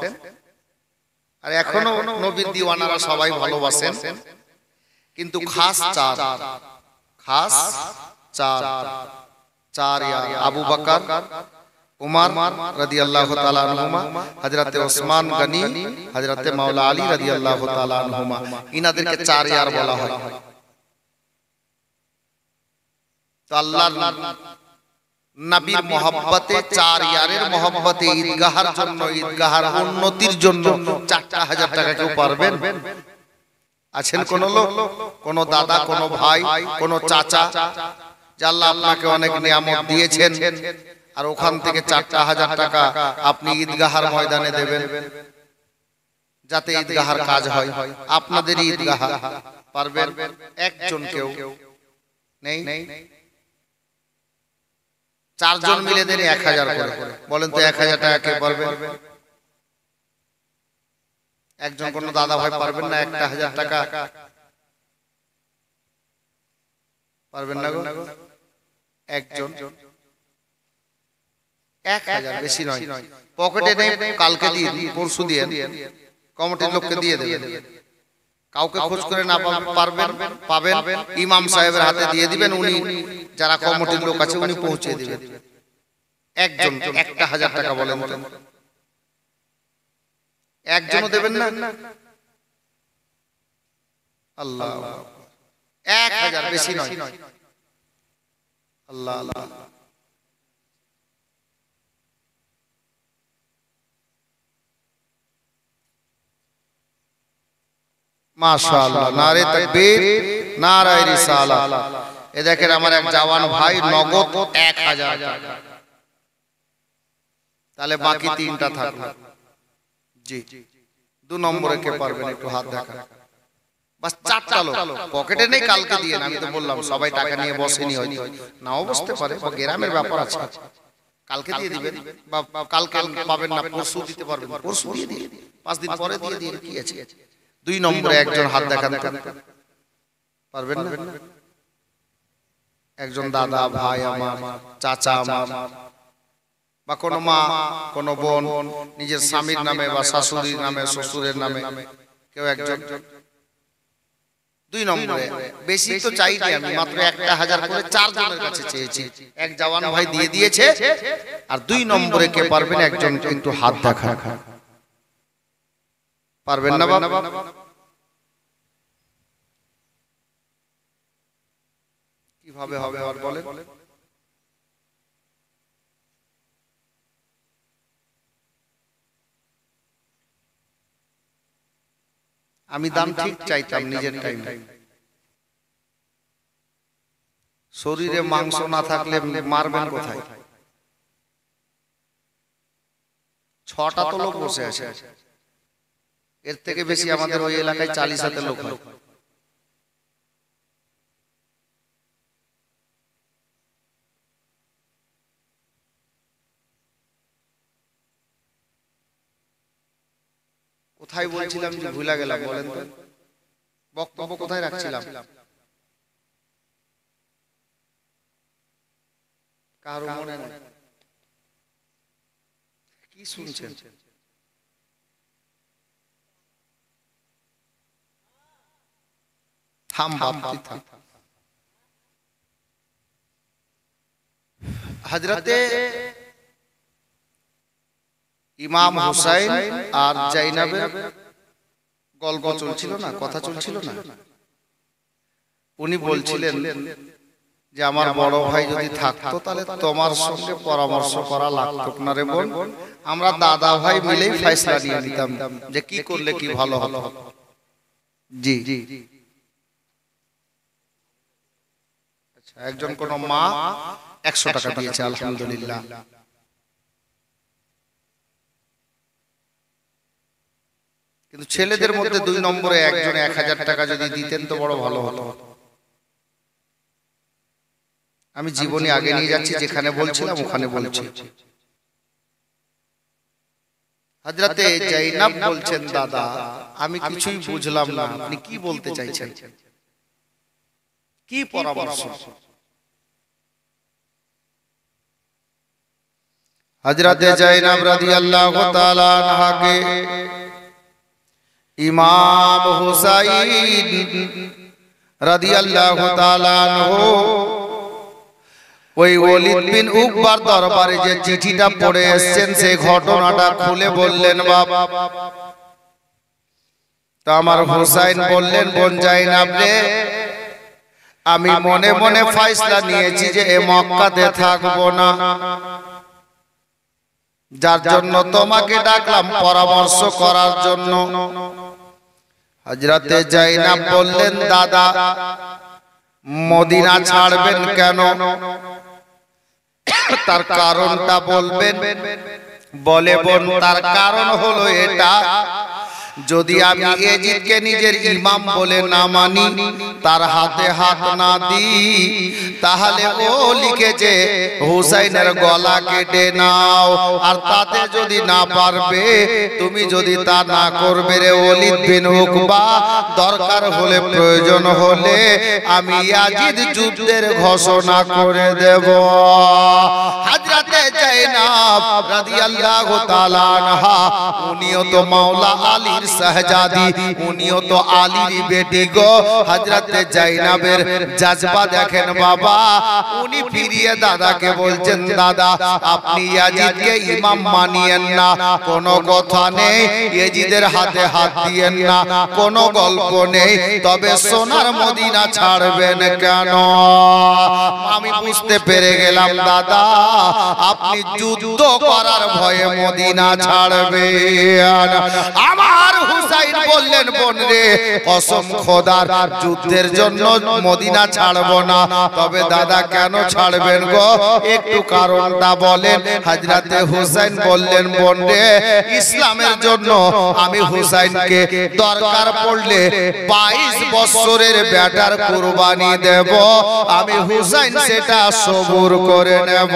আর এখনো নবীর দিওয়ানারা সবাই ভালোবাসেন, কিন্তু খাস 4, খাস 4 ইয়ার। আবু বকর, उमर রাদিয়াল্লাহু তাআলা আনহুমা, হযরতে ওসমান গনি, হযরতে মাওলা আলী রাদিয়াল্লাহু তাআলা আনহুমা, ইনাদেরকে চার ইয়ার বলা হয়। তো আল্লাহর নবীর মহব্বতে, চার ইয়ারের মহব্বতে, ঈদগাহের জন্য, ঈদগাহের উন্নতির জন্য 4000 টাকা কেউ পারবেন? আছেন কোন লোক, কোন দাদা, কোন ভাই, কোন চাচা, যে আল্লাহ আপনাকে অনেক নিয়ামত দিয়েছেন আর ওখান থেকে 4000 টাকা আপনি ঈদগাহের ময়দানে দেবেন যাতে ঈদগাহের কাজ হয়, আপনাদের ঈদগাহ? পারবেন? একজন কেউ নেই? চারজন মিলে দেন 1000 করে। বলেন তো 1000 টাকা কে পারবেন? একজন কোন দাদা ভাই পারবেন না 1000 টাকা? পারবেন না গো? একজন 1000, বেশি নয়। পকেটে নেই, কালকে দিয়ে দিন, পরশু দিয়ে কমিটির লোককে দিয়ে দেবেন। কাউকে খোঁজ করে না পারবেন, পাবেন, ইমাম সাহেবের হাতে দিয়ে দিবেন, উনি যারা কমিটির লোক আছে উনি পৌঁছে দিবেন। একজন 1000 টাকা বলেন তো? একজনও দেবেন না? আল্লাহ, 1000, বেশি নয়। আল্লাহ আল্লাহ, মাশাআল্লাহ, নারে তাকবীর, নারায়ে রিসালাত। এ দেখেন আমার এক জওয়ান ভাই নগদ 1000 টাকা। তাহলে বাকি 3টা থাকলো। জি, 2 নম্বরে কে পারবেন? একটু হাত দেখা। বাস 4টা লোক, পকেটে নেই, কালকে দিয়ে। আমি তো বললাম সবাই টাকা নিয়ে বসেনি, হয়তো নাও বসতে পারে, বা গ্রামের ব্যাপার আছে, কালকে দিয়ে দিবেন, বা কালকে পাবেন না, পরশু দিতে পারবেন, পরশু দিয়ে দিন, 5 দিন পরে দিয়ে দিন, কি আছে? 2 নম্বরে একজন হাত দেখান। পারবেন না? একজন দাদা ভাই আমার, চাচা আমার, বা কোনো মা, কোনো বোন, নিজের স্বামীর নামে বা শাশুড়ির নামে, শ্বশুরের নামে কেউ একজন। 2 নম্বরে, বেশি তো চাইনি আমি, মাত্র 1000 করে 4 জনের কাছে চেয়েছি, এক জওয়ান ভাই দিয়ে দিয়েছে। আর 2 নম্বরে কে পারবেন? একজন কিন্তু হাত দেখা। পারবেন না বাবা? কিভাবে হবে আর বলেন? আমি দাম ঠিক চাইতাম নিজের টাইমে। শরীরে মাংস না থাকলে মারবেন কোথায়? 6টা তো লোক বসে আছে, এর থেকে বেশি আমাদের ওই এলাকায় 40 হাতে লোক হয়। কোথায় বলছিলাম যে ভুলে গেলাম, বলেন তো? বক্তব্য কোথায় রাখছিলাম? কারো মনে নেই? কি শুনছেন? থাম বাপতি থাম। হযরতে ইমাম হুসাইন আর জাইনাবের গল্প চলছিল না, কথা চলছিল না? উনি বলছিলেন যে আমার বড় ভাই যদি থাকতো তাহলে তোমার সঙ্গে পরামর্শ করা লাগতো না রে বোন, আমরা দাদা ভাই মিলেই ফয়সালা নিয়ে নিতাম যে কি করলে কি ভালো হতো। জি, আচ্ছা, একজন কোন মা 100 টাকা দিয়েছে, আলহামদুলিল্লাহ। কিন্তু ছেলেদের মধ্যে 2 নম্বরে একজন 1000 টাকা যদি দিতেন তো বড় ভালো হতো। আমি জীবনে আগে নিয়ে যাচ্ছি, যেখানে বলছিলাম ওখানে বলছি। হযরতে জাইনাব বলছেন, দাদা আমি কিছুই বুঝলাম না, আপনি কি বলতে চাইছেন, কি পরামর্শ? হযরতে জাইনাব রাদিয়াল্লাহু তাআলা আনহাকে ইমাম হুসাইন রাদিয়াল্লাহু তাআলা আনহু ওই ওলীদ বিন উকবার দরবারে যে চিঠিটা পড়ে এসেছেন সেই ঘটনাটা খুলে বললেন বাবা। তো আমার হুসাইন বললেন বোন জাইনাব রে, আমি মনে মনে ফয়সালা নিয়েছি যে এ মক্কাতে থাকবো না, যার জন্য তোমাকে ডাকলাম পরামর্শ করার জন্য। হযরতে জাইনাব বললেন দাদা মদিনা ছাড়বেন কেন, তার কারণটা বলবেন। বলে বোন তার কারণ হলো এটা, যদি আমি ইয়াজিদকে নিজের ইমাম বলে না মানি, তার হাতে হাত না দিই, তাহলে ও লিখেছে হুসাইনের গলা কেটে নাও, আর তাতে যদি না পারবে, তুমি যদি তা না করবে রে ওলীদ বিন উকবা, দরকার হলে প্রয়োজন হলে আমি ইয়াজিদ যুদ্ধের ঘোষণা করে দেব। হযরতে জাইনাব রাদিয়াল্লাহু তাআলা আনহা, উনিও তো মাওলা আলীর শাহজাদি, উনিও তো আলীর বেটি গো। হযরতে জাইনাবের জজবা দেখেন বাবা, উনি ফিরিয়ে দাদাকে বলছেন দাদা আপনি ইয়াজিদকে ইমাম মানিয়েন না, কোনো কথা নেই, ইয়াজিদের হাতে হাত দিয়েন না, কোনো গল্প নেই, তবে সোনার মদিনা ছাড়বেন কেন? আমি বুঝতে পেরে গেলাম দাদা আপনি যুদ্ধ করার ভয়ে মদিনা ছাড়বেন। আমার হুসাইন বললেন বোন রে, কসম খোদার যুদ্ধের জন্য মদিনা ছাড়বো না। তবে দাদা কেন ছাড়বেন গো, একটু কারণটা বলেন। হযরতে হুসাইন বললেন বোন রে, ইসলামের জন্য আমি হুসাইনকে দরকার পড়লে 22 বছরের বেটার কুরবানি দেব, আমি হুসাইন সেটা সবুর করে নেব।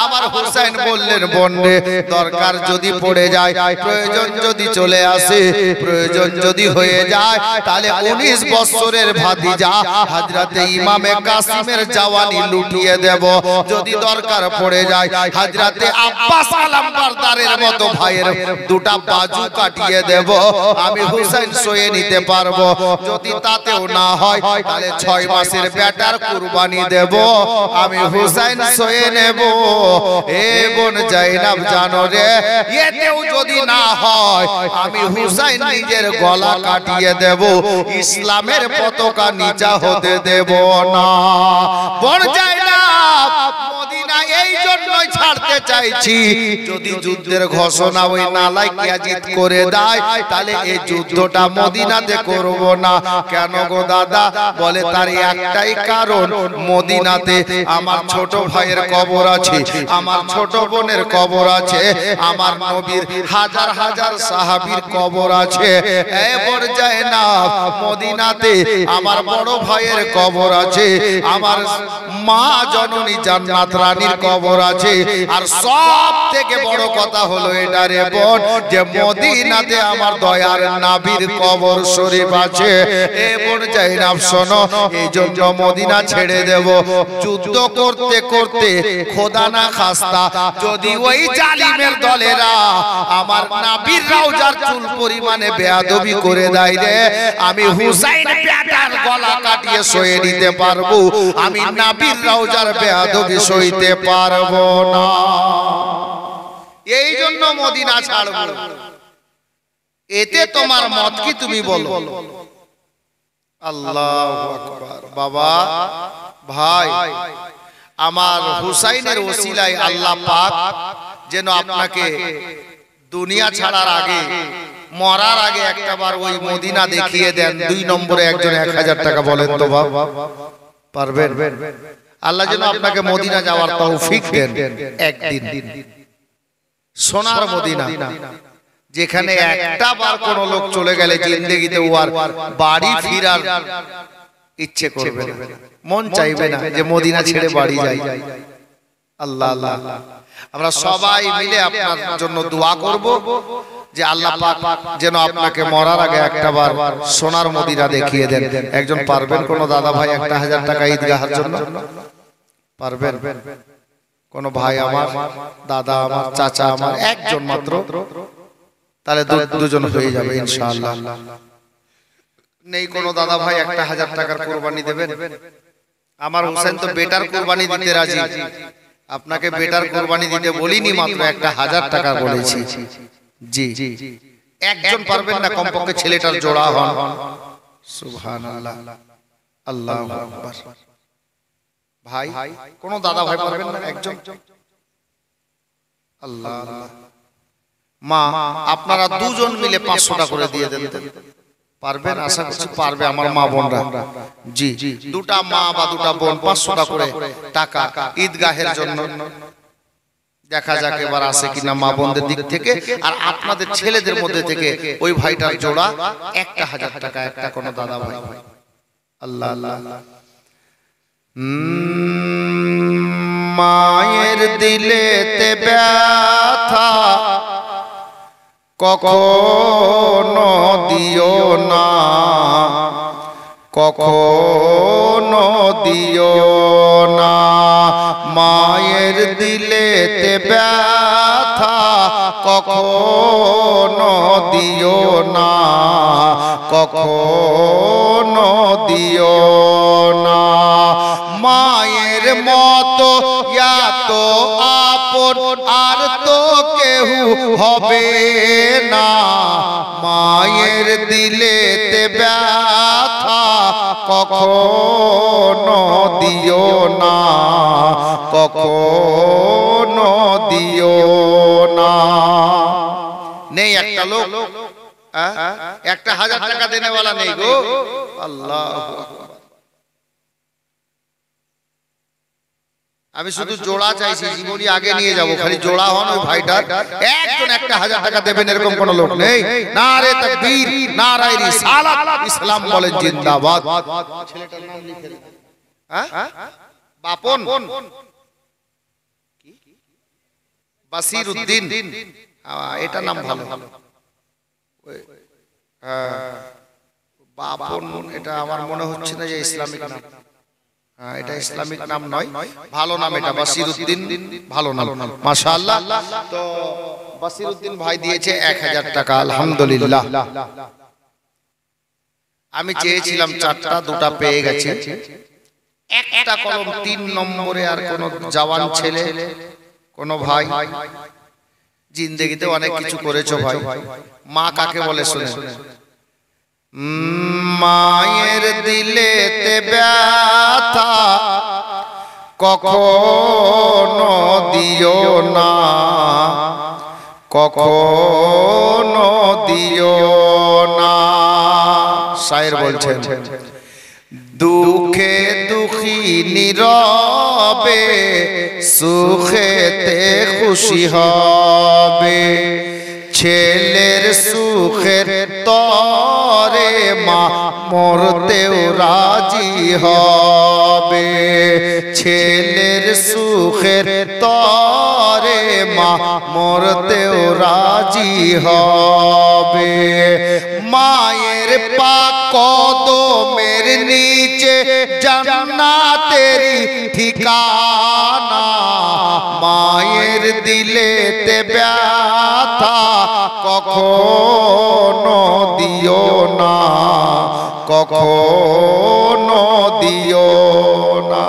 আমার হুসাইন বললেন বোন রে, দরকার যদি পড়ে যায়, প্রয়োজন যদি চলে আসে, প্রয়োজন যদি হয়ে যায়, তাহলে 19 বছরের ভাতিজা হযরতে ইমামে কাসিমের জওয়ানি লুটিয়ে দেব। যদি দরকার পড়ে যায় হযরতে আব্বাস আলমবরদারের মতো ভাইয়ের দুটা বাজু কাটিয়ে দেব, আমি হুসাইন সয়ে নিতে পারবো। যদি তাতেও না হয়, তাহলে 6 মাসের বেটার কুরবানি দেব, আমি হুসাইন সয়ে নেব। এ বোন জাইনাব জানো রে, এতেও যদি না হয়, আমি হুসাইন নিজের গলা কাটিয়ে দেব, ইসলামের পতাকা নিচা হতে দেব না। বোন জাইনাব মদিনা এই জন্যই ছাড়তে চাইছি, যদি যুদ্ধের ঘোষণা ওই নালায়েক ইয়াজিদ করে দেয়, তাহলে এই যুদ্ধটা মদিনাতে করব না। কেন গো দাদা? বলে তার একটাই কারণ, মদিনাতে আমার ছোট ভাইয়ের কবর আছে, আমার ছোট বোনের কবর আছে, আমার নবীর হাজার হাজার সাহাবীর কবর আছে। এবার যায় না, মদিনাতে আমার বড় ভাইয়ের কবর আছে, আমার মা জননী জান্নাত রানীর কবর আছে, আর সব থেকে বড় কথা হলো এটা রে বোন, যে মদিনাতে আমার দয়ার নবীর কবর শরীফ আছে। এ বোন জাইনাব শোনো, এই জন্য মদিনা ছেড়ে দেব। যুদ্ধ করতে করতে খোদা না খাস্তা যদি ওই জালিমের দলেরা আমার নবীর রওজার চুল পরিমাণে বেয়াদবি করে দেয় রে, আমি হুসাইন বেটার গলা কাটিয়ে সয়ে নিতে পারবো, আমি নবীর রওজার বেয়াদবি সইতে পারবো না। এই জন্য মদিনা ছাড়বো। এতে তোমার মত কি তুমি বলো? আল্লাহু আকবার। বাবা ভাই, আমার হুসাইনের ওসিলায় আল্লাহ পাক যেন আপনাকে দুনিয়া ছাড়ার আগে, মরার আগে একটাবার ওই মদিনা দেখিয়ে দেন। 2 নম্বরে একজন 1000 টাকা বলেন তো বাবা, পারবেন? আল্লাহ যেন আপনাকে মদিনা যাওয়ার তৌফিক দেন একদিন। সোনার মদিনা, যেখানে একটা বার কোন লোক চলে গেলে জিন্দেগিতে ও আর বাড়ি ফিরার ইচ্ছে করবে না, মন চাইবে না যে মদিনা ছেড়ে বাড়ি যাই। আল্লাহ আল্লাহ, আমরা সবাই মিলে আপনার জন্য দোয়া করব যে আল্লাহ পাক যেন আপনাকে মরার আগে একটাবার সোনার মদিনা দেখিয়ে দেন। একজন পারবেন? কোন দাদা ভাই 1000 টাকা ঈদগাহের জন্য পারবেন? কোন ভাই আমার, দাদা আমার, চাচা আমার, একজন মাত্র, তাহলে দুজন হয়ে যাবে ইনশাআল্লাহ। নেই কোন দাদা ভাই 1000 টাকার কুরবানি দেবেন? আমার হোসেন তো বেটার কুরবানি দিতে রাজি। আপনাকে বেটার কুরবানি দিতে বলিনি, মাত্র 1000 টাকা বলেছি। জি, একজন পারবেন না, কমপক্ষে ছেলেটার জোড়া হন। সুবহানাল্লাহ, আল্লাহু আকবার। ভাই, কোন দাদা ভাই পারবেন না? একজন। আল্লাহ, মা আপনারা দুজন মিলে 500 টাকা করে দিয়ে দেন। পারবেন? আশা করছি পারবে আমার মা বোনরা। জি, দুটা মা বা দুটা বোন 500 টাকা করে টাকা ঈদগাহের জন্য। দেখা যাক এবার আসে কিনা মা বোনদের দিক থেকে। আর আপনাদের ছেলেদের মধ্যে থেকে ওই ভাইটার জোড়া 1000 টাকা, একটা কোন দাদা ভাই। আল্লাহ আল্লাহ। মায়ের দিলেতে ব্যথা কখনো দিও না, কখনো দিও না। মায়ের দিলেতে ব্যথা কখনো দিও না, কখনো দিও না। মায়ের মতো এত আপন আর তো কেউ হবে না। মায়ের দিলেতে ব্যথা কখনো দিও না, কখনো দিও না। নেই একটা লোক, 1000 টাকা দেনেওয়ালা নেই গো। আল্লাহু আকবার। আমি শুধু জোড়া চাইছি, জীবনী আগে নিয়ে যাব, খালি জোড়া হন ওই ভাইটার। একজন 1000 টাকা দেবেন এরকম কোন লোক নেই। নারে তাকবীর, নারে রিসালাত, ইসলাম বলে জিন্দাবাদ। ছেলেটার নাম লিখে দিন। বাপন বাসিরউদ্দিন, এটা নাম ভালো। বাপন, এটা আমার মনে হচ্ছে না যে ইসলামিক নাম। এটা ইসলামিক নাম নয়, ভালো নাম এটা, বাসিরউদ্দিন, ভালো নাম, মাশাআল্লাহ। তো বাসিরউদ্দিন ভাই দিয়েছে 1000 টাকা, আলহামদুলিল্লাহ। আমি চেয়েছিলাম 4টা, 2টা পেয়ে গেছে। একটা কলম 3 নম্বরে। আর কোন জওয়ান ছেলে, কোন ভাই, জিন্দেগিতে অনেক কিছু করেছো ভাই। মা কাকে বলে শুনে? মায়ের দিলেতে ব্যথা কখনো দিও না, কখনো দিও না। শায়ের বলছেন, দুঃখে দুঃখী নীরবে, সুখেতে খুশি হবে। ছেলের সুখের তরে মা মরতেও রাজি হবে। ছেলের সুখের তরে মা মরতেও রাজি হবে। মায়ের পাক কদমের নিচে জান্নাতের ঠিকানা। মায়ের দিলেতে ব্যথা কখনো দিও না, কখনো দিও না।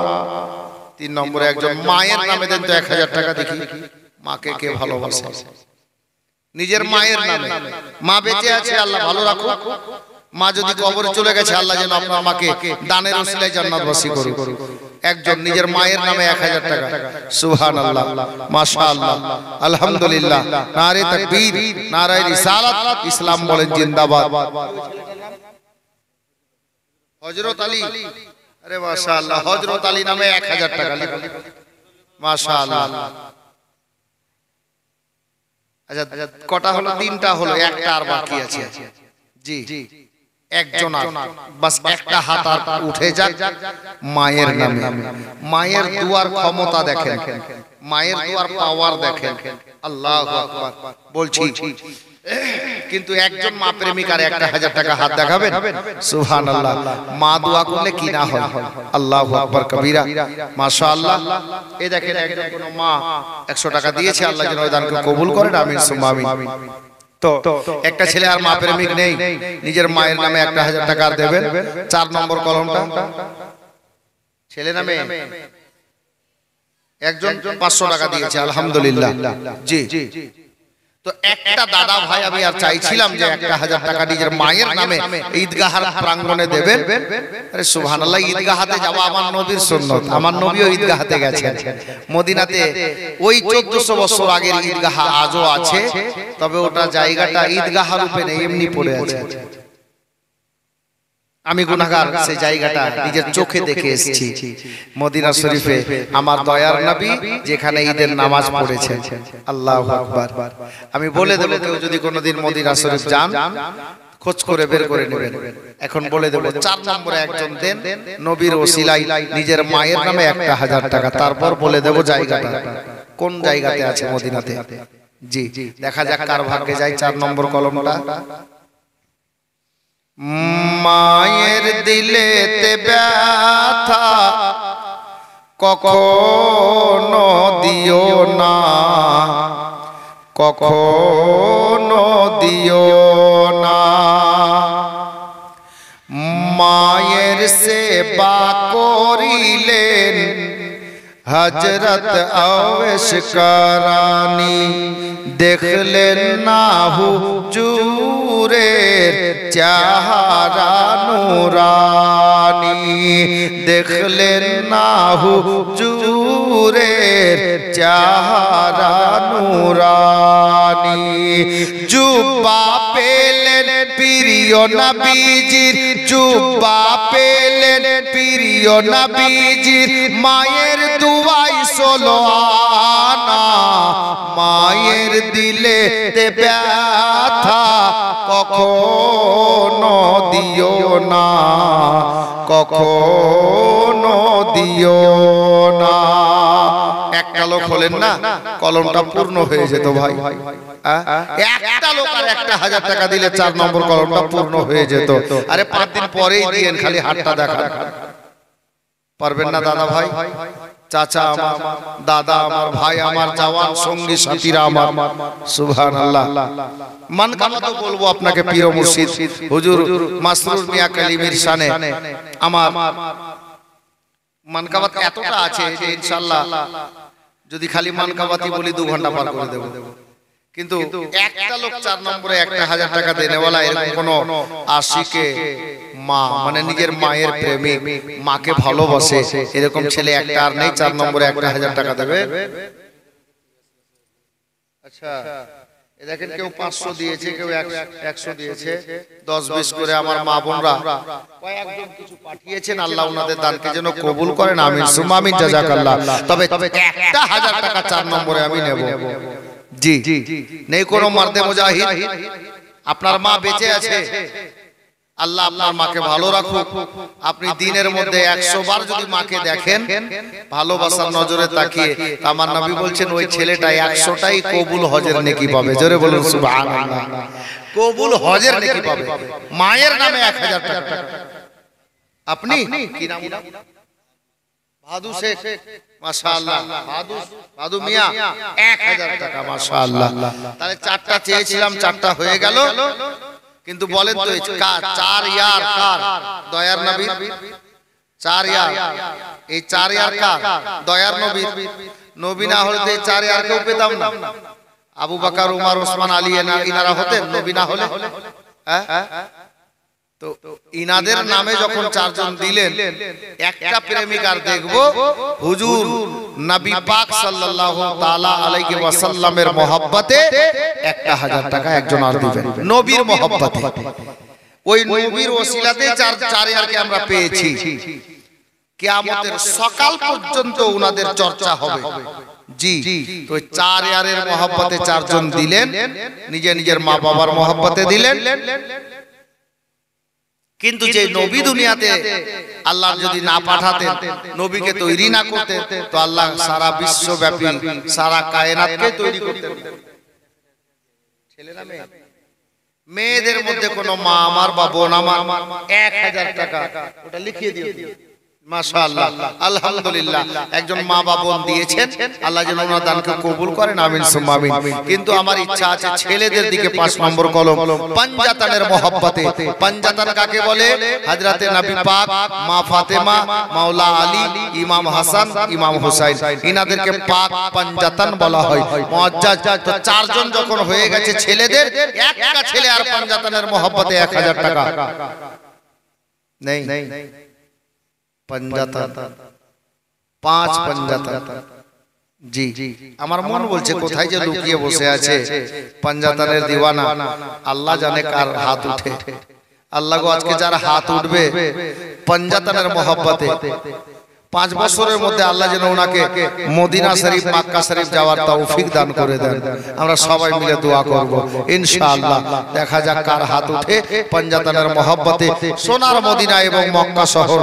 3 নম্বরে একজন মায়ের নামে দেন তো 1000 টাকা, দেখি মাকে কে ভালোবাসে। নিজের মায়ের নামে। মা বেঁচে আছে, আল্লাহ ভালো রাখুক। মা যদি কবরে চলে গেছে, আল্লাহ যেন আপনার মাকে দানের ওসিলায় জান্নাতবাসী করুক। একজন নিজের মায়ের নামে 1000 টাকা, সুবহানাল্লাহ, মাশাআল্লাহ, আলহামদুলিল্লাহ। নারে তাকবীর, নারে রিসালাত, ইসলাম বলেন জিন্দাবাদ। হযরত আলী, আরে মাশাআল্লাহ, হযরত আলী নামে 1000 টাকা, মাশাআল্লাহ। আচ্ছা, কটা হলো? 3টা হলো, একটা আর বাকি আছে। জি, একজন বাস, একটা হাত আর উঠে যাক মায়ের নামে। মায়ের দুয়ার ক্ষমতা দেখেন, মায়ের দুয়ার পাওয়ার দেখেন। আল্লাহু আকবার বলছি। কিন্তু একজন মা প্রেমিক আর 1000 টাকা হাত দেখাবেন, সুবহানাল্লাহ। মা দোয়া করলে কি না হয়, আল্লাহু আকবার কবীরা, মাশাআল্লাহ। এই দেখেন, একজন কোন মা 100 টাকা দিয়েছে, আল্লাহ যেন ওই দানকে কবুল করেন, আমিন সুম্মা আমিন। তো একটা ছেলে আর মা প্রেমিক নেই, নিজের মায়ের নামে 1000 টাকা দেবেন। 4 নম্বর কলমটা ছেলে না মেয়ে? একজন 500 টাকা দিয়েছে, আলহামদুলিল্লাহ। জি, তো একটা দাদা ভাই আমি আর চাইছিলাম যে 1000 টাকা নিজের মায়ের নামে ঈদগাহের প্রাঙ্গণে দেবেন। আরে সুবহানাল্লাহ, ঈদগাহাতে যাওয়া আমার নবীর সুন্নাত। আমার নবীও ঈদগাহাতে গেছেন মদিনাতে। ওই 1400 বছর আগের ঈদগাহ আজও আছে, তবে ওটা জায়গাটা ঈদগাহ রূপে নেই, এমনি পড়ে আছে। আমি গুনাহগার, সেই জায়গাটা নিজের চোখে দেখে এসেছি মদিনা শরীফে। আমার দয়ার নবী যেখানে ঈদের নামাজ পড়েছেন। আল্লাহু আকবার। আমি বলে দেব, কেউ যদি কোনোদিন মদিনা শরীফ যান খোঁজ করে বের করে নেবেন। এখন বলে দেব, 4 নম্বরে একজন দেন নবীর ওসিলায় নিজের মায়ের নামে 1000 টাকা। তারপর বলে দেব জায়গাটা কোন জায়গাতে আছে মদিনাতে। জি, দেখা যাক কার ভাগ্যে যায় 4 নম্বর কলমটা। মায়ের দিলেতে ব্যথা কখনো দিও না, কখনো দিও না। মায়ের সেবা করিলেন হযরত আওয়েশ কারানি, দেখলেন না হুজুরের চেহারা নূরানি, দেখলেন না হুজুরের চেহারা নূরানি। জুব্বা পেলেন প্রিয় নবীজির, জুব্বা পেলেন প্রিয় নবীজির, মায়ের দুয়াই 16 আনা। মায়ের দিলে তে ব্যথা কখনো দিও না, কখনো দিও না। একটা লোক হলেন না, কলমটা পূর্ণ হয়ে যেত ভাই। একটা লোক আর 1000 টাকা দিলে 4 নম্বর কলমটা পূর্ণ হয়ে যেত। আরে 5 দিন পরেই দিয়েন, খালি হাতটা দেখান। পারবেন না দাদা ভাই, চাচা আমার, দাদা আমার, ভাই আমার, জওয়ান সঙ্গী সাথীরা আমার। সুবহানাল্লাহ। মানকাবাত বলবো আপনাকে পীর মুর্শিদ হুজুর মাসরুর মিয়া কালিমির শানে। আমার মানকাবাত এতটা আছে যে ইনশাআল্লাহ যদি খালি মানকাবাতি বলি 2 ঘন্টা পার করে দেব। কিন্তু একটা লোক 4 নম্বরে 1000 টাকা দেনেওয়ালা, এরকম কোন আশিকে মা, মানে নিজের মায়ের প্রেমিক, মাকে ভালোবাসে, এরকম ছেলে একটা আর নেই 4 নম্বরে 1000 টাকা দেবে। আচ্ছা, এ দেখেন কেউ 500 দিয়েছে, কেউ 100 দিয়েছে, 10-20 করে আমার মা বোনরা কয়েকজন কিছু পাঠিয়েছেন। আল্লাহ ওনাদের দানকে যেন কবুল করেন, আমিন সুম্মা আমিন, জাযাকাল্লাহ। তবে 1000 টাকা 4 নম্বরে আমি নেব। জি, নেই কোনো মারদে মুজাহিদ, আপনার মা বেঁচে আছে, আল্লাহ আপনার মাকে ভালো রাখুক। আপনি দিনের মধ্যে 100 বার যদি মাকে দেখেন ভালোবাসার নজরে তাকিয়ে, আমার নবী বলছেন ওই ছেলেটা 100টাই কবুল হজের নেকি পাবে। জোরে বলুন সুবহানাল্লাহ। কবুল হজের নেকি পাবে, মায়ের নামে 1000 টাকা। আপনি কি নাম? ভাদু শেখ, মাশাআল্লাহ। ভাদু মিয়া 1000 টাকা, মাশাআল্লাহ। তাহলে 4টা চেয়েছিলাম, 4টা হয়ে গেল। কিন্তু বলেন তো 4 ইয়ার কার? দয়ার নবী। 4 ইয়ার, এই 4 ইয়ার কার? দয়ার নবী। নবী না হলে 4 ইয়ার কেউ পেতাম না। আবু বকর, উমর, ওসমান, আলী ইনারা হতেন নবী না হলে। হ্যাঁ, তো ইনাদের নামে যখন 4 জন দিলেন, একটা প্রেমিকার দেখবো হুজুর নবী পাক সাল্লাল্লাহু তাআলা আলাইহি ওয়াসাল্লামের মহব্বতে 1000 টাকা একজন আর দিবেন, নবীর মহব্বতে। ওই নবীর ওসিলাতে 4 ইয়ারকে আমরা পেয়েছি। কিয়ামতের সকাল পর্যন্ত উনাদের চর্চা হবে। জি, তো 4 ইয়ারের মহব্বতে 4 জন দিলেন, নিজের মা বাবার মহব্বতে দিলেন। কিন্তু যে নবী দুনিয়াতে আল্লাহ যদি না পাঠাতেন, নবীকে তৈরি না করতেন, তো আল্লাহ সারা বিশ্বব্যাপী সারা কায়নাতকে তৈরি করতেন। ছেলে না মেয়ে? মেয়েদের মধ্যে কোন মা আমার বা বোন আমার 1000 টাকা ওটা লিখিয়ে দিও, মাশাআল্লাহ, আলহামদুলিল্লাহ। একজন মা বাবা দিয়েছেন, আল্লাহ যেন ওনার দানকে কবুল করেন, আমিন সুম্মা আমিন। কিন্তু আমার ইচ্ছা আছে ছেলেদের দিকে 5 নম্বর কলম, পাঞ্জাতানের মহব্বতে। পাঞ্জাতান কাকে বলে? হযরতে নবী পাক, মা ফাতেমা, মাওলা আলী, ইমাম হাসান, ইমাম হুসাইন, ইনাদেরকে পাক পাঞ্জাতান বলা হয়, মুআজ্জাজ। তো 4 জন যখন হয়ে গেছে ছেলেদের, একটা ছেলে আর পাঞ্জাতানের মহব্বতে 1000 টাকা নেই। पंजातन 5 पंजातन जी। আমার মন বলছে কোথায় যে লুকিয়ে বসে আছে पंजातনের দিওয়ানা, আল্লাহ জানে কার হাত উঠে। আল্লাহ গো, আজকে যার হাত উঠবে पंजातনের মহব্বতে, 5 বছরের মধ্যে আল্লাহ যেন ওনাকে মদিনা শরীফ, মক্কা শরীফ যাওয়ার তৌফিক দান করে দেন। আমরা সবাই মিলে দোয়া করব ইনশাআল্লাহ। দেখা যাক কার হাত উঠে पंजातনের মহব্বতে সোনার মদিনা এবং মক্কা শহর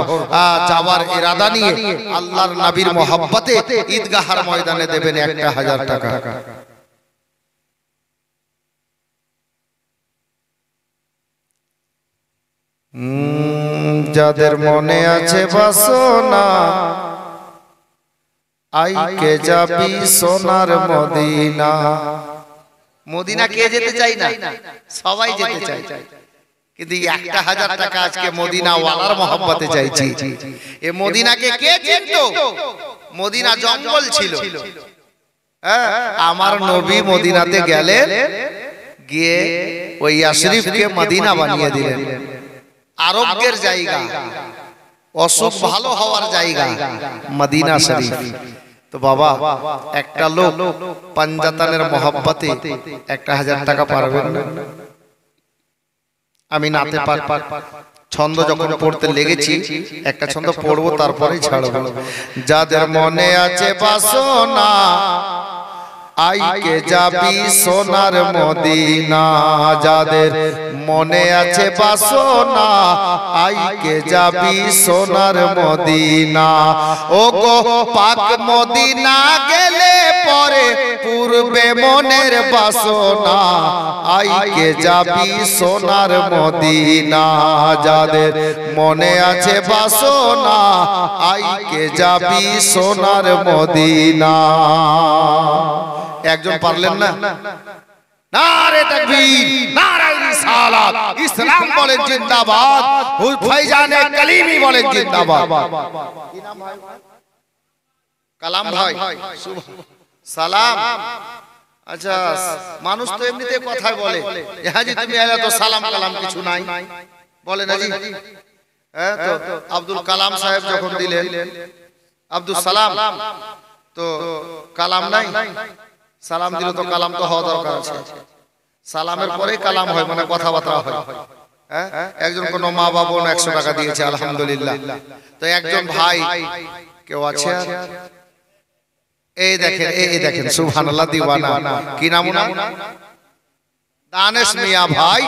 যাওয়ার ইরাদা নিয়ে আল্লাহর নবীর মহব্বতে ঈদগাহর ময়দানে দেবেন 1000 টাকা। যাদের মনে আছে বাসনা, আইকে যাবি সোনার মদিনা। মদিনা কে যেতে চাই না? সবাই যেতে চাই, কিন্তু 1000 টাকা আজকে মদিনা ওয়ালার মহব্বতে চাইছি। এ মদিনাকে কে চিনতো? মদিনা জঙ্গল ছিল। আমার নবী মদিনাতে গেলেন, গিয়ে ওই ইয়াসরিফকে মদিনা বানিয়ে দিলেন। আরোগ্যের জায়গা, অসুখ ভালো হওয়ার জায়গা মদিনা শরীফ। তো বাবা, একটা লোক पंजातনের মহব্বতে 1000 টাকা পারবেন না? আমি নাতে ছন্দ যখন পড়তে লেগেছি, একটা ছন্দ পড়বো তারপরেই ছাড়বো। যাদের মনে আছে বাসনা, আইকে যাবি সোনার মদিনা। যাদের মনে আছে বাসনা, আইকে যাবি সোনার মদিনা। ও গো পাক মদিনা গেলে পরে পূর্বে মনের বাসনা, আইকে যাবি সোনার মদিনা। যাদের মনে আছে বাসনা, আইকে যাবি সোনার মদিনা। একজন পারলেন না? নারে তাকবীর, নারে রিসালাত, ইসলাম বলেন জিন্দাবাদ, ফয়জানে কলিমি বলেন জিন্দাবাদ। কি নাম ভাই? কালাম ভাই, সালাম। আচ্ছা, মানুষ তো এমনিতে কথাই বলে, হাজি তুমি আইলা তো সালাম কালাম কিছু নাই, বলে না জি? হ্যাঁ, তো আব্দুল কালাম সাহেব যখন দিলেন আব্দুল সালাম, তো কালাম নাই, সালাম দিল তো কালাম তো হওয়া দরকার আছে। সালামের পরে কালাম হয়, মানে কথাবার্তা হয়। হ্যাঁ, একজন কোন মা বাবা 100 টাকা দিয়েছে, আলহামদুলিল্লাহ। তো একজন ভাই কেউ আছে? এই দেখেন, এই দেখেন, সুবহানাল্লাহ, দিওয়ানা। কি নাম? দানেশ মিয়া ভাই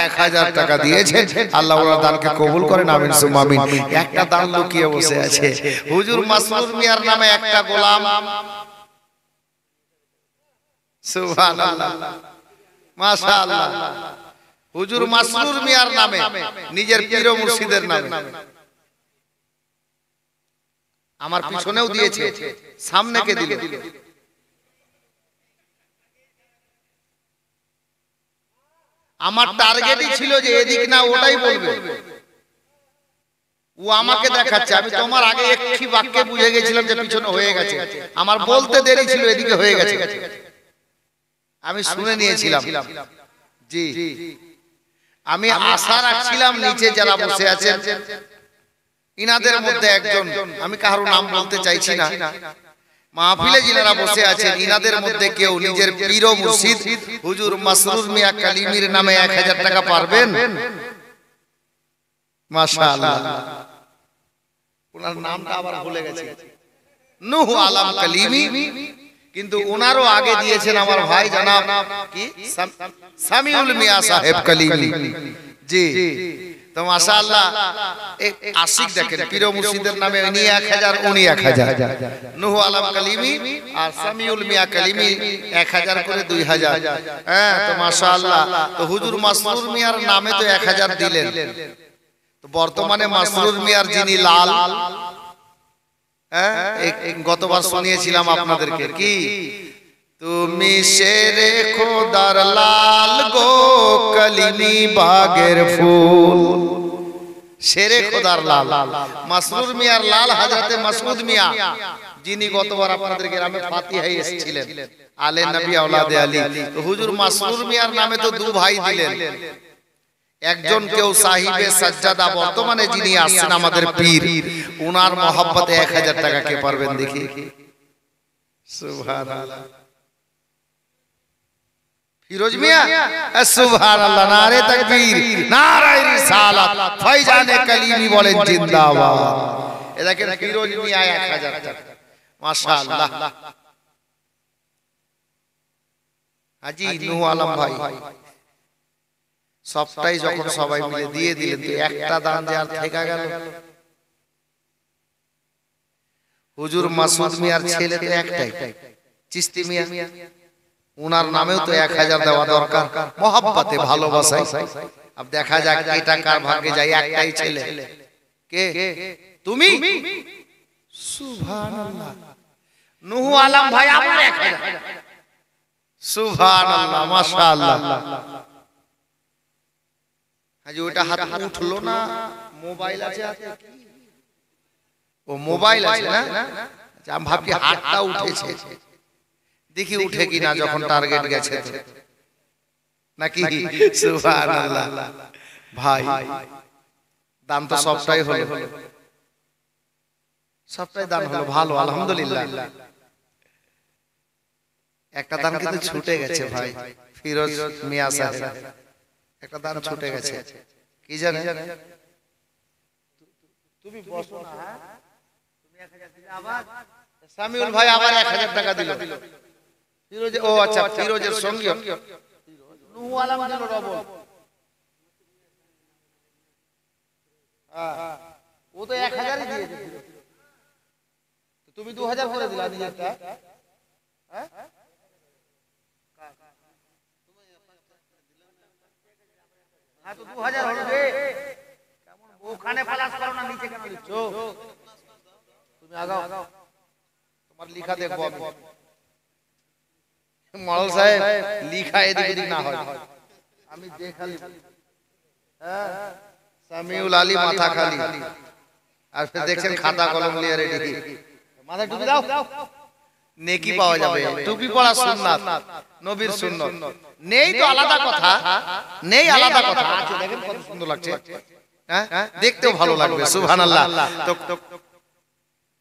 1000 টাকা দিয়েছেন। আল্লাহ ওনার দানকে কবুল করেন, আমিন সুম্মা আমিন। একটা দান লুকিয়ে বসে আছে। হুজুর মাসরুর মিয়ার নামে একটা গোলাম, সুবহানাল্লাহ, মাশাআল্লাহ। হুজুর মাসরুর মিয়ার নামে, নিজের পীর ও মুর্শিদের নামে। আমার পিছনেও দিয়েছে, সামনে কে দিল? আমার টার্গেটই ছিল যে এদিক না ওটাই বলবে। ও আমাকে দেখাচ্ছে, আমি তোমার আগে একটি বাক্যে বুঝে গেছিলাম যে পিছনে হয়ে গেছে। আমার বলতে দেরি ছিল, এদিকে হয়ে গেছে, আমি শুনে নিয়েছিলাম। জি, আমি আশা রাখছিলাম নিচে যারা বসে আছেন ইনাদের মধ্যে একজন, আমি কারো নাম বলতে চাইছি না, মাহফিলে যারা বসে আছেন ইনাদের মধ্যে কেউ নিজের পীর ও মুর্শিদ হুজুর মাসরুর মিয়া কালিমির নামে 1000 টাকা পারবেন? মাশাআল্লাহ। ওনার নামটা আবার ভুলে গেছি, নূহ আলম কালিমি, কিন্তু ওনারও আগে দিয়েছেন আমার ভাই জনাব কি সামিউল মিয়া সাহেব কালিমি। জি, তো মাশাআল্লাহ, এক আশিক দেখেন, পীর ও মুর্শিদের নামে উনি 1000, উনি 1000, নূহ আলম কালিমি আর সামিউল মিয়া কালিমি 1000 করে 2000। হ্যাঁ, তো মাশাআল্লাহ, তো হুজুর মাসরুর মিয়ার নামে তো 1000 দিলেন। তো বর্তমানে মাসরুর মিয়ার যিনি লাল, গতবার শুনিয়েছিলাম আপনাদেরকে, কি তুমি শেরে খোদার লাল গো কলিমি বাগের ফুল। শেরে খোদার লাল মাসরুর মিয়ার লাল হযরতে মাসউদ মিয়া, যিনি গতবার আপনাদের গ্রামে ফাতিহায় এসেছিলেন, আলে নবী আওলাদে আলী। তো হুজুর মাসরুর মিয়ার নামে তো দু ভাই দিলেন, একজন কেউ সাহিবে সাজ্জাদা, বর্তমানে যিনি আছেন আমাদের পীর, উনার মহব্বতে 1000 টাকা কে পারবেন দেখি? সুবহানাল্লাহ। ফিরোজ মিয়া, সুবহানাল্লাহ, নারে তাকবীর, নারে রিসালাত, ফয়জানে কলিমি বলেন জিন্দাবাদ। এ দেখেন ফিরোজ মিয়া 1000 টাকা, মাশাআল্লাহ। হাজী নূহ আলম ভাই সবটাই যখন সবাই মিলে দিয়ে দিলেন, তো একটা দান যে আর থেকে গেল। হুজুর মাসউদ মিয়ার ছেলে তো একটাই, চিশতি মিয়া, উনার নামেও তো 1000 দেওয়া দরকার, মহব্বতে, ভালোবাসায়। अब দেখা যাক এটা কার ভাগ্যে যায়। একটাই ছেলে, কে? তুমি। সুবহানাল্লাহ। নূহ আলম ভাই আবার 1000। সুবহানাল্লাহ, মাশাআল্লাহ। হাজি ওটা হাত উঠলো না, মোবাইল আছে হাতে? ও মোবাইল আছে না? আচ্ছা, আমি ভাবছি হাতটা উঠেছে, দেখি উঠে কিনা যখন টার্গেট গেছে নাকি। সুবহানাল্লাহ। ভাই দান তো সবটাই হলো, সবটাই দান হলো, ভালো, আলহামদুলিল্লাহ। একটা দান কিন্তু ছুটে গেছে ভাই, ফিরোজ মিয়া সাহেব, একটা দান ছুটে গেছে, কি জানেন? তুমি বসো না, তুমি 1000 দিলে, আবার সামিউল ভাই আবার 1000 টাকা দিল ফিরোজ। ও আচ্ছা, ফিরোজের সঙ্গে নূহ আলম দিল ডবল। ও তো 1000ই দিয়েছে, তুমি 2000 করে দিলা নিজেরটা। হ্যাঁ, হ্যাঁ, তো 2000 হলো রে। কেমন ওখানে প্লাস করো না, নিচে কেন লিখছো? তুমি আগাও, তোমার লিখা দেখবো আমি। মডেল সাহেব লিখা এদিক ওদিক না হয়, আমি দেখালি। হ্যাঁ, সামিউল আলী মাথা খালি, আর ফির দেখছেন খাতা কলম নিয়ে রেডি। মাথায় টুপি দাও, নেকি পাওয়া যাবে। টুপি পরা সুন্নাত, নবীর সুন্নাত। নেই তো আলাদা কথা, নেই আলাদা কথা আছে। দেখেন কত সুন্দর লাগছে, হ্যাঁ, দেখতেও ভালো লাগবে। সুবহানাল্লাহ। তো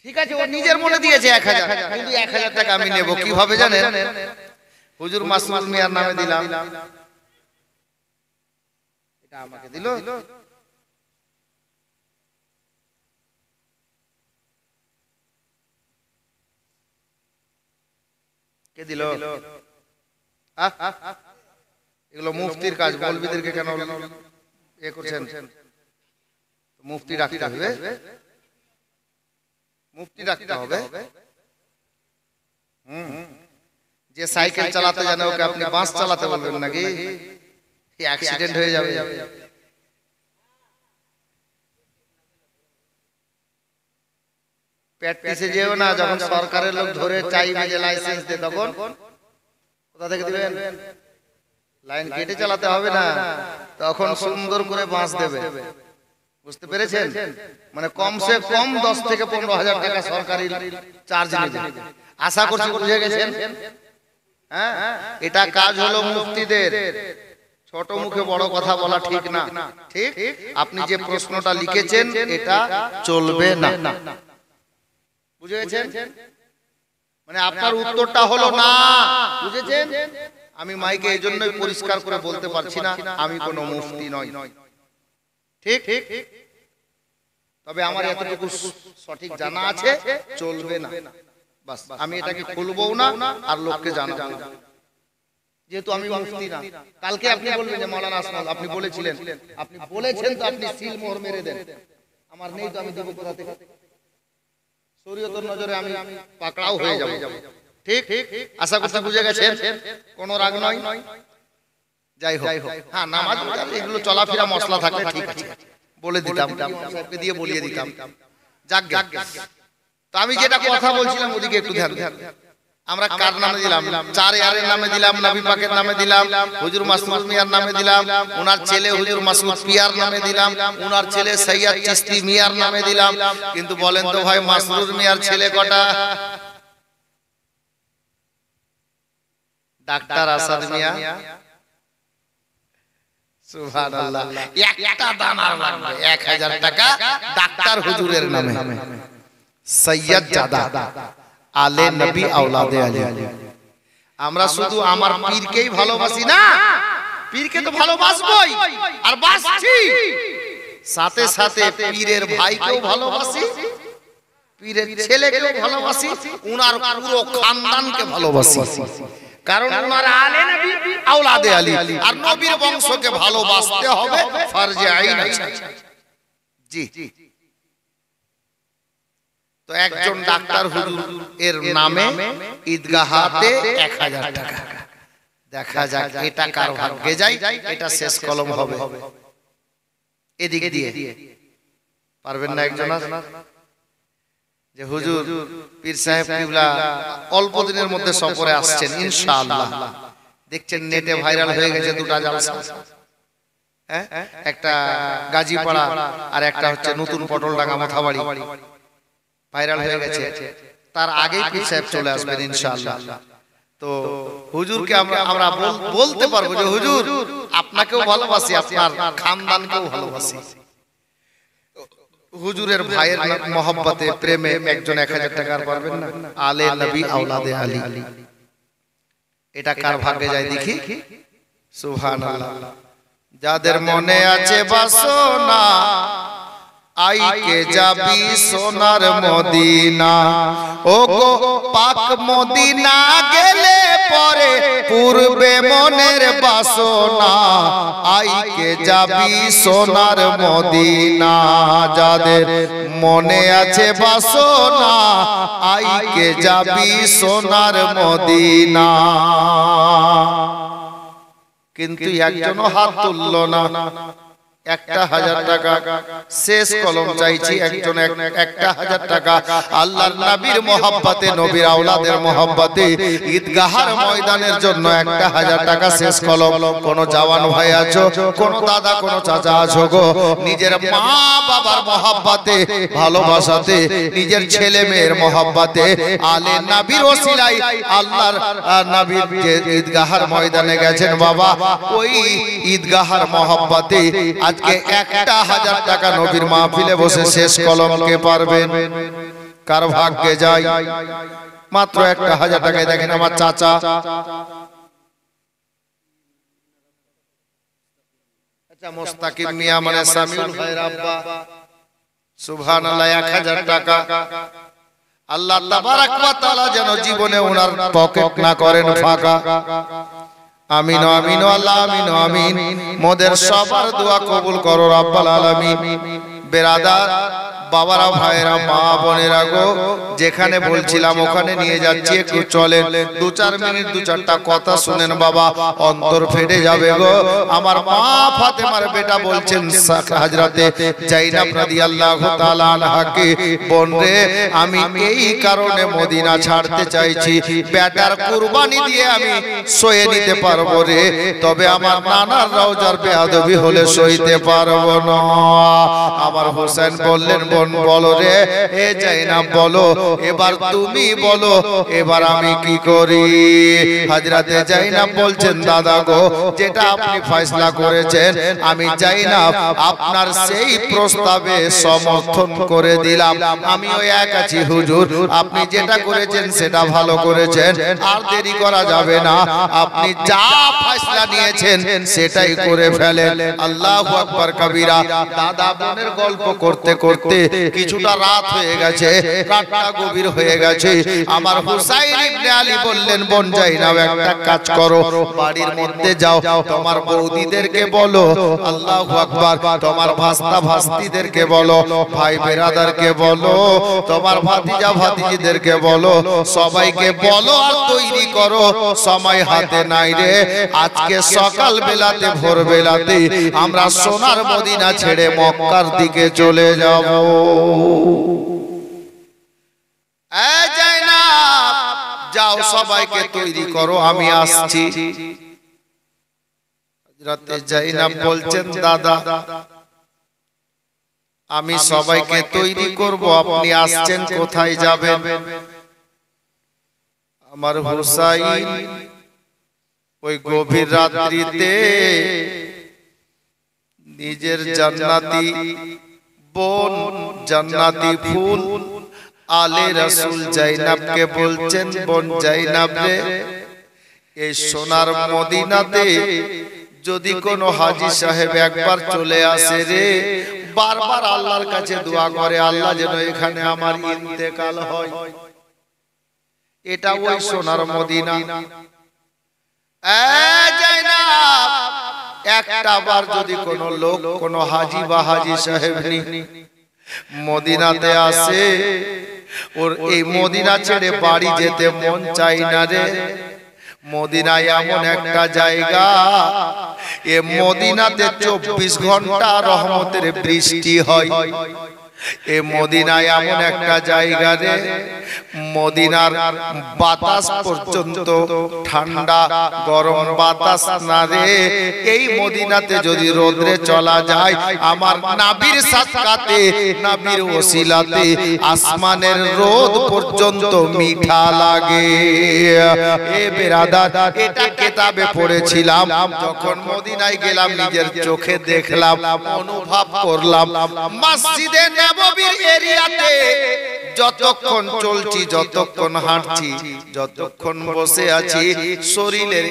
ঠিক আছে, ও নিজের মনে দিয়েছে 1000, কিন্তু 1000 টাকা আমি নেব কিভাবে জানেন? হুজুর মাসউদ মিয়ার নামে দিলাম, এটা আমাকে দিল। কে দিল? এগুলো মুফতির কাজ, মৌলবীদেরকে কেন এ করছেন? মুফতি রাখতে হবে, মুফতি রাখতে হবে। যে সাইকেল চালাতে জানে ওকে আপনি বাস চালাতে বলবেন নাকি? অ্যাক্সিডেন্ট হয়ে যাবে। প্র্যাকটিসে যেও না, যখন সরকারের লোক ধরে চাইবে যে লাইসেন্স দে, তখন কোথা থেকে দিবেন? লাইন কেটে চালাতে হবে না, তখন সুন্দর করে বাস দেবে। বুঝতে পেরেছেন? মানে কমসে কম 10 থেকে 15,000 টাকা সরকারি চার্জ নেবে। আশা করছি বুঝে গেছেন। হ্যাঁ, এটা কাজ হলো মুফতিদের। ছোট মুখে বড় কথা বলা ঠিক না, ঠিক? আপনি যে প্রশ্নটা লিখেছেন এটা চলবে না, বুঝেছেন? মানে আপনার উত্তরটা হলো না, বুঝেছেন? আমি মাইকে এই জন্যই পরিষ্কার করে বলতে পারছি না আমি কোনো মুফতি নই, ঠিক? তবে আমার এতটুকু সঠিক জানা আছে, চলবে না, বাস। আমি এটাকে খুলবও না আর লোককে জানাবো না, যেহেতু আমি মুফতি না। কালকে আপনি বলবেন যে মাওলানা আসমাল আপনি বলেছিলেন, আপনি বলেছেন তো আপনি সিল মোহর মেরে দেন। আমার নেই তো আমি দেব কোথা থেকে? শরীয়তের নজরে আমি পাকড়াও হয়ে যাব, ঠিক? আশা করছি বুঝে গেছেন, কোনো রাগ নয়। যাই হোক, হ্যাঁ, নামাজ এগুলো চলাফেরা মশলা থাকলে ঠিক আছে, বলে দিতাম, সাহেবকে দিয়ে বলিয়ে দিতাম। যাক, তো আমি যেটা কথা বলছিলাম ওদিকে একটু ধ্যান দেন। আমরা কার নামে দিলাম? 4 ইয়ারের নামে দিলাম, নবী পাকের নামে দিলাম, হুজুর মাসুদ মিয়ার নামে দিলাম, ওনার ছেলে হুজুর মাসুদ পিয়ার নামে দিলাম, ওনার ছেলে সৈয়দ চিশতি মিয়ার নামে দিলাম। কিন্তু বলেন তো ভাই, মাসুদ মিয়ার ছেলে কটা? ডাক্তার আসাদ মিয়া, সুবহানাল্লাহ, একটা দানার লাগবে 1000 টাকা ডাক্তার হুজুরের নামে। সৈয়দ জাদা আলে নবী আওলাদে আলী। আমরা শুধু আমার পীরকেই ভালোবাসি না, পীরকে তো ভালোবাসবই আর বাসছি, সাথে সাথে পীরের ভাইকেও ভালোবাসি, পীরের ছেলেকেও ভালোবাসি, উনার পুরো খানদানকে ভালোবাসি। কারণ উনারা আলে নবী আওলাদে আলী, আর নবীর বংশকে ভালোবাসতে হবে, ফরজে আইন আছে। জি, তো একজন ডাক্তার হুজুর এর নামে ঈদগাহাতে 1000 টাকা। দেখা যাক এটা কার ভাগ্যে যায়, এটা শেষ কলম হবে। এদিক দিয়ে পারবেন না একজন যে হুজুর পীর সাহেব কিবলা অল্প দিনের মধ্যে সফরে আসছেন ইনশাআল্লাহ। দেখছেন নেটে ভাইরাল হয়ে গেছে দুটো জালসা, একটা গাজীপাড়া আর একটা হচ্ছে নতুন পটলডাঙ্গা মাথাবাড়ি, ভাইরাল হয়ে গেছে। তার আগেই পীর সাহেব চলে আসবেন ইনশাআল্লাহ। তো হুজুরকে আমরা বলতে পারবো যে হুজুর আপনাকেও ভালোবাসি, আপনার খানদানকেও ভালোবাসি। হুজুরের ভাইয়ের মহব্বতে প্রেমে একজন 1000 টাকা পারবেন না? আলে নবী আওলাদে আলী, এটা কার ভাগ্যে যায় দেখি। সুবহানাল্লাহ। যাদের মনে আছে বাসনা, আইকে যাবি সোনার মদিনা, ও গো পাক মদিনা গেলে পরে পূর্বে মনের বাসনা, আইকে যাবি সোনার মদিনা। যাদের মনে আছে বাসনা, আইকে যাবি সোনার মদিনা। কিন্তু একজনও হাত তুলল না। 1000 টাকা শেষ কলম চাইছি, একজন 1000 টাকা আল্লাহর নবীর মহব্বতে, নবীর আওলাদের মহব্বতে ঈদগাহার ময়দানের জন্য 1000 টাকা শেষ কলম। কোন জওয়ান ভাই আছো, কোন দাদা, কোন চাচা আছো গো, নিজের মা বাবার মহব্বতে, ভালোবাসাতে, নিজের ছেলে মেয়ের মহব্বতে আলে নবীর ওসিলায় আল্লাহর নবীর যে ঈদগাহার ময়দানে গেছেন বাবা, ওই ঈদগাহার মহব্বতে আজকে 1000 টাকা নবীর মাহফিলে বসে শেষ কলম কে পারবেন? কার ভাগ্যে যায়? মাত্র 1000 টাকায়। দেখেন আমার চাচা, আচ্ছা মোস্তাকিম মিয়া মানে সামিউল ভাইয়ের আব্বা, সুবহানাল্লাহ, 1000 টাকা। আল্লাহ তাবারক ওয়া তাআলা যেন জীবনে ওনার পকেট না করেন ফাঁকা। আমিন আমিন আল্লাহ আমিন আমিন। মোদের সবার দোয়া কবুল করো রব্বুল আলামিন। বেরাদার বাবারা, ভাইরা, মা বোনেরা গো, যেখানে বলছিলাম ওখানে নিয়ে যাচ্ছি, একটু চলেন 2-4 মিনিট 2-4টা কথা শুনেন বাবা, অন্তর ফেটে যাবে গো। আমার মা ফাতেমার বেটা বলছেন হযরতে যায়েনব রাদিয়াল্লাহু তাআলা আনহাকে, বোন রে আমি এই কারণে মদিনা ছাড়তে চাইছি, বেটার কুরবানি দিয়ে আমি সয়ে নিতে পারবো রে, তবে আমার নানার রওজার বেয়াদবি হলে সইতে পারবো না। আমার হোসেন বললেন, বলো রে, এ যায়েনব বলো, এবার তুমি বলো, এবার আমি কি করি? হযরতে যায়েনব বলছেন, দাদা গো, যেটা আপনি ফয়সালা করেছেন আমি যায়েনব আপনার সেই প্রস্তাবে সমর্থন করে দিলাম। আমিও এক আছি হুজুর, আপনি যেটা করেছেন সেটা ভালো করেছেন, আর দেরি করা যাবে না, আপনি যা ফয়সালা নিয়েছেন সেটাই করে ফেলেন। আল্লাহু আকবার কবীরা। দাদা বোনের গল্প করতে করতে কিছুটা রাত হয়ে গেছে, রাতটা গভীর হয়ে গেছে। আমার হুসাইন ইবনে আলী বললেন, বোন জাইনাব একটা কাজ করো, বাড়ির মধ্যে যাও, তোমার বৌদিদেরকে বলো আল্লাহু আকবার, তোমার ভাস্তা ভাস্তিদেরকে বলো, ভাই বেরাদারকে বলো, তোমার ভাতিজা ভাতিজিদেরকে বলো, সবাইকে বলো আর তৈরি করো, সময় হাতে নাই রে। আজকে সকাল বেলাতে ভোর বেলাতে আমরা সোনার মদিনা ছেড়ে মক্কার দিকে চলে যাব। এই জাইনাব যাও, সবাইকে তৈরি করো, আমি আসছি। হযরতে জাইনাব বলছেন, দাদা আমি সবাইকে তৈরি করব, আপনি আসছেন, কোথায় যাবেন? আমার হুসাইন ওই গভীর রাত্রিতে নিজের জান্নাতি বোন, জান্নাতি ফুল আলে রাসূল জাইনাবকে বলছেন, বোন জাইনাব রে, এই সোনার মদিনাতে যদি কোনো হাজী সাহেব একবার চলে আসে রে, বারবার আল্লাহর কাছে দোয়া করে, আল্লাহ যেন এখানে আমার ইন্তেকাল হয়। এটা ওই সোনার মদিনা। জাইনাব একটা বার যদি কোনো লোক, কোনো হাজী বা হাজী সাহেব মদিনাতে আসে, ওর এই মদিনা ছেড়ে বাড়ি যেতে মন চাই না রে। মদিনা এমন একটা জায়গা, এ মদিনাতে 24 ঘন্টা রহমতের বৃষ্টি হয়। এ মদিনা এমন একটা জায়গা রে, মদিনার বাতাস পর্যন্ত ঠান্ডা, গরম বাতাস না রে। এই মদিনাতে যদি রোদ্রে চলা যায়, আমার নবীর সাদকাতে, নবীর ওসিলাতে আসমানের রোদ পর্যন্ত মিঠা লাগে। এ বেরাদার, এটা কিতাবে পড়েছিলাম, যখন মদিনায় গেলাম নিজের চোখে দেখলাম, অনুভব করলাম। মসজিদে নববীর এরিয়াতে যতক্ষণ চলছি, যতক্ষণ হাঁটছি, যতক্ষণ বসে আছি, শরীরের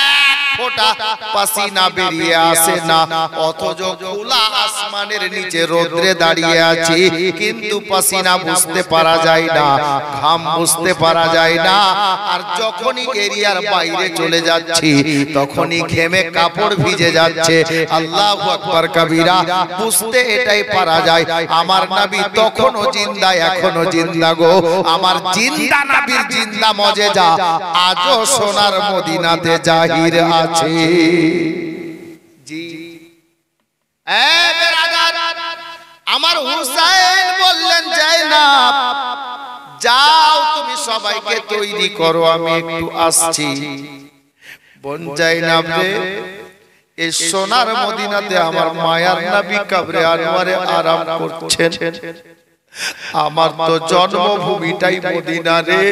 এক ফোঁটা পাসিনা বেরিয়ে আসে না, অথচ খোলা আসমানের নিচে রোদ্রে দাঁড়িয়ে আছি, কিন্তু পাসিনা বুঝতে পারা যায় না, ঘাম বুঝতে পারা যায় না। আর যখনই এরিয়ার বাইরে চলে যাচ্ছি, তখনই ঘেমে কাপড় ভিজে যাচ্ছে। আল্লাহু আকবার কবীরা, বুঝতে এটাই পারা যায় আমার নবী তখনও জিন্দা, এখনো জিন্দা গো। আমার জিন্দা নবীর জিন্দা মজেজা আজও সোনার মদিনাতে জাহির আছে। জি আমার হুসাইন বললেন, জাইনাব যাও, তুমি সবাইকে তৈরি করো, আমি একটু আসছি। বোন জাইনাব রে, এই সোনার মদিনাতে আমার মায়ার নবী কবরে আনোয়ারে আরাম করছেন। আমার তো জন্মভূমিটাই মদিনা রে।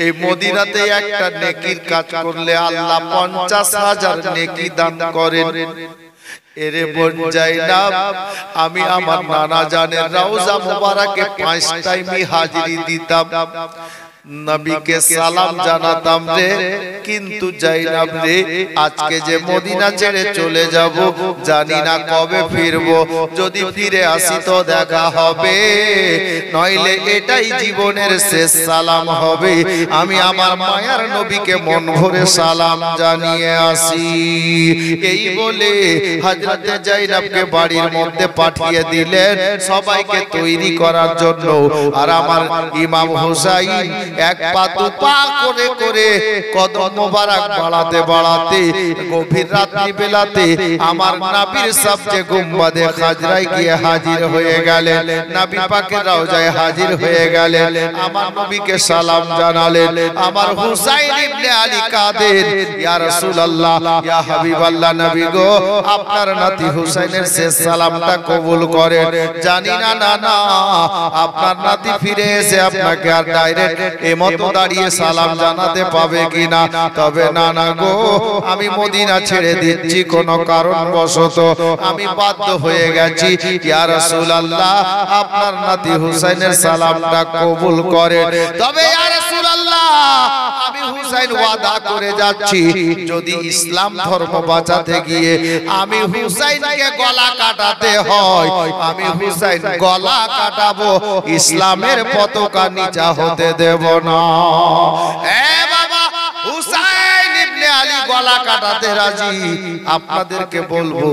এই মদিনাতে একটা নেকির কাজ করলে আল্লাহ 50,000 নেকি দান করেন। এরে বোন জাইনাব, আমি আমার নানা জানের রওজা মুবারকে 5 টাইমই হাজিরি দিতাম, নবীকে সালাম জানাতাম রে। কিন্তু জাইনাব রে, আজকে যে মদিনা ছেড়ে চলে যাব, জানি না কবে ফিরবো। যদি ফিরে আসি তো দেখা হবে, নইলে এটাই জীবনের শেষ সালাম হবে। আমি আমার মায়ার নবীকে মন ভরে সালাম জানিয়ে আসি। এই বলে হযরতে জাইনাবকে বাড়ির মধ্যে পাঠিয়ে দিলেন সবাইকে তৈরি করার জন্য। আর আমার ইমাম হুসাইন এক পা দু পা করে করে কদম মোবারক বাড়াতে বাড়াতে গভীর রাত্রি বেলাতে আমার নবীর সবচেয়ে গুম্বাদে খাজরায় গিয়ে হাজির হয়ে গেলেন। নবী পাকের রওজায় হাজির হয়ে গেলেন, আমার নবীকে সালাম জানালেন। আমার হুসাইন ইবনে আলী কাদের, ইয়া রাসূলুল্লাহ, ইয়া হাবিবাল্লাহ, নবী গো, আপনার নাতি হুসাইনের শেষ সালামটা কবুল করেন। জানি না না আপনার নাতি ফিরে এসে আপনাকে আর ডাইরেক্ট এমতো দাঁড়িয়ে সালাম জানাতে পাবে কিনা। তবে না গো, আমি মদিনা ছেড়ে দিচ্ছি, কোনো কারণবশত আমি বাধ্য হয়ে গেছি। ইয়া রাসূলুল্লাহ, আপনার নাতি হুসাইনের সালামটা কবুল করেন। তবে ইয়া রাসূলুল্লাহ, আমি হুসাইন ওয়াদা করে যাচ্ছি যদি ইসলাম ধর্ম বাঁচাতে গিয়ে আমি হুসাইনকে গলা কাটাতে হয় আমি হুসাইন গলা কাটাবো ইসলামের পতাকা নিচা হতে দেব না। এ বাবা হুসাইন ইবনে আলী গলা কাটাতে রাজি। আপনাদেরকে বলবো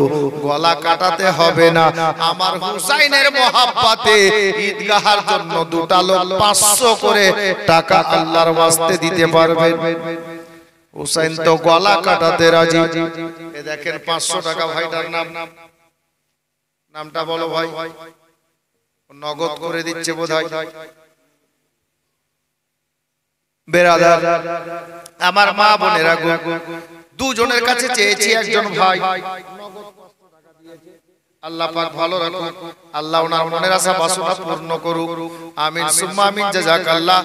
গলা কাটাতে হবে না, আমার হুসাইনের মহব্বতে ঈদগাহের জন্য দুটা লোক 500 করে টাকা আল্লাহর ওয়াস্তে দিতে পারবেন। হুসাইন তো গলা কাটাতে রাজি। এ দেখেন 500 টাকা ভাইটার নামটা বলো ভাই, নগদ করে দিচ্ছে বোধহয়। বেরাদার আমার মা বোনেরা গো, দুজনের কাছে চেয়েছি, একজন ভাই আল্লাহ পাক ভালো রাখুক, আল্লাহ ওনার মনের আশা বাসনা পূর্ণ করুক, আমিন সুম্মা আমিন, জাযাকাল্লাহ।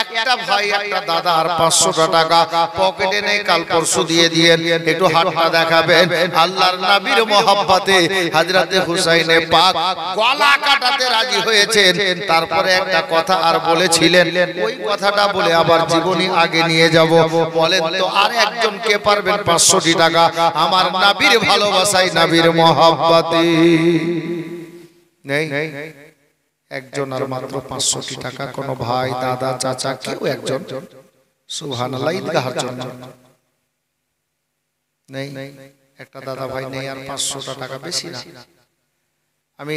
একটা ভাই একটা দাদা আর 500 টাকা পকেটে নেই, কাল পরশু দিয়ে দিয়েন, একটু হাতটা দেখাবেন। আল্লাহর নবীর মহব্বতে হযরতে হুসাইনে পাক গলা কাটাতে রাজি হয়েছেন। তারপরে একটা কথা আর বলেছিলেন, ওই কথাটা বলে আবার জীবনী আগে নিয়ে যাব। বলেন তো আর একজন কে পারবেন 500 টাকা আমার নবীর ভালোবাসায় নবীর মহব্বতে? নেই একজন আর মাত্র 500 টাকা, কোন ভাই দাদা চাচা কেউ একজন সুবহানাল্লাহ ঈদগাহের জন্য নেই? একটা দাদা ভাই নেই আর 500 টাকা বেশি না। আমি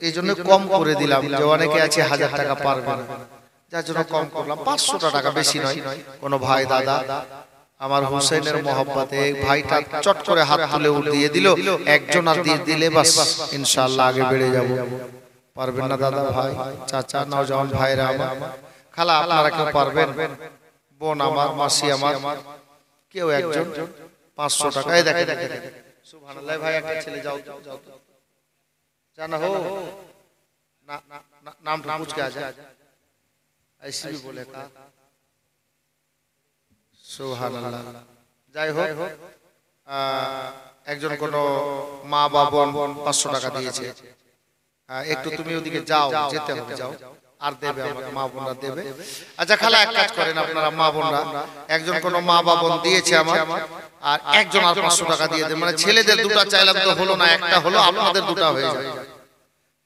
এই জন্য কম করে দিলাম যে অনেকে আছে 1000 টাকা পারবে না, যার জন্য কম করলাম। 500 টাকা বেশি নয়। কোন ভাই দাদা আমার হুসাইনের মহব্বতে ভাইটা চট করে হাত তুলে দিয়ে দিল, একজন আর দিয়ে দিলে বাস ইনশাআল্লাহ আগে বেড়ে যাব। পারবেন না দাদা ভাই চাচা নওজওয়ান ভাইরা আমার, খালা আপনারা কেউ পারবেন? বোন আমার, মাসি আমার, কেউ একজন 500 টাকা। এই দেখেন সুবহানাল্লাহ ভাই, একটা ছেলে যাও যাও জানা হো না, নামটা पूछ के आ जा ऐसे भी बोले का সুবহানাল্লাহ। যাই হোক একজন কোন মা বা বোন 500 টাকা দিয়েছে, একটু তুমি ওদিকে যাও, যেতে হবে, যাও আর দেবে, আমাকে মা বোনরা দেবে। আচ্ছা খালা এক কাজ করেন আপনারা মা বোনরা, একজন কোন মা বা বোন দিয়েছে আমার, আর একজন আর 500 টাকা দিয়ে দেন। মানে ছেলেদের দুটো চাইলাম তো হলো না, একটা হলো, আপনাদের দুটো হয়ে যাবে।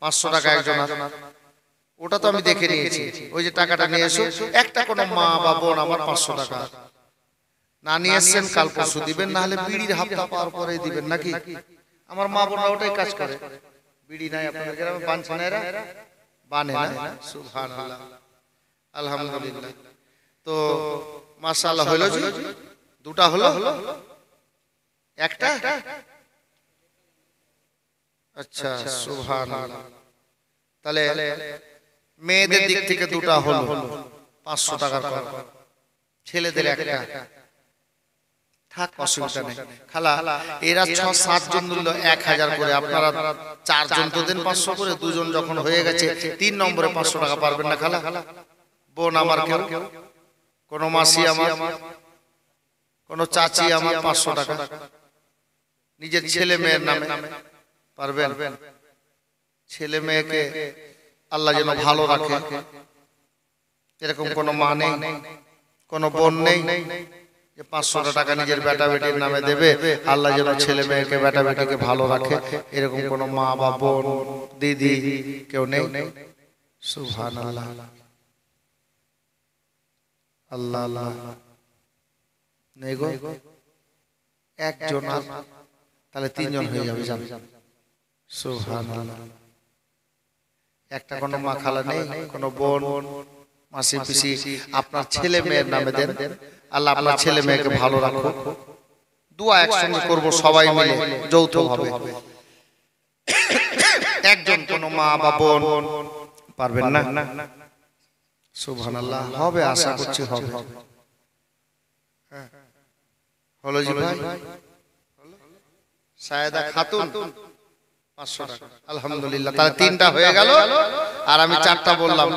500 টাকা একজন, ওটা তো আমি দেখে নিয়েছি, ওই যে টাকাটা নিয়ে এসো। একটা কোন মা বা বোন আমার 500 টাকা না নিয়ে এসেছেন, কাল পরশু দিবেন, না হলে বিড়ির হাফতা পাওয়ার পরে দিবেন নাকি? আমার মা বোনরা ওটাই কাজ করে। বিড়ি নাই আপনাদের গ্রামে? বানছে না এরা? বানে না? সুবহানাল্লাহ আলহামদুলিল্লাহ। তো মাশাআল্লাহ হলো জি, দুটা হলো, একটা আচ্ছা সুবহানাল্লাহ। তাহলে মেয়েদের দিক থেকে দুটা হলো 500 টাকার কর, ছেলেদের একটা থাক, অসুবিধা নেই। খালা এরা 6-7 জন দিল 1000 করে, আপনারা 4 জন তো দেন 500 করে, দুজন যখন হয়ে গেছে 3 নম্বরে 500 টাকা পারবেন না খালা? বোন আমার কেউ, কোন মাসি আমার, কোন চাচি আমার 500 টাকা নিজের ছেলে মেয়ের নামে পারবেন? ছেলে মেয়েকে আল্লাহ যেন ভালো রাখে, এরকম কোন মা নেই, কোন বোন নেই যে 500 টাকা নিজের বেটা বেটির নামে দেবে, আল্লাহ যেন ছেলে মেয়েকে বেটা বেটিকে ভালো রাখে, এরকম কোন মা বা বোন দিদি কেউ নেই? সুবহানাল্লাহ আল্লাহ আল্লাহ নেই গো, একজন, তাহলে 3 জন হয়ে যাবে। জান সুবহানাল্লাহ। একটা কোন মা খালা নেই, কোন বোন মাসি পিসি, আপনার ছেলে মেয়ের নামে দেন, আল্লাহ আপনার ছেলে মেয়েকে ভালো রাখো। দোয়া একসঙ্গে করব সবাই মিলে যৌথভাবে। একজন কোন মা বা বোন পারবেন না? সুবহানাল্লাহ হবে, আশা করছি হবে। হলো জি ভাই? সায়েদা খাতুন 500 টাকা আলহামদুলিল্লাহ। তাহলে 3টা হয়ে গেল, আর আমি 4টা বললাম।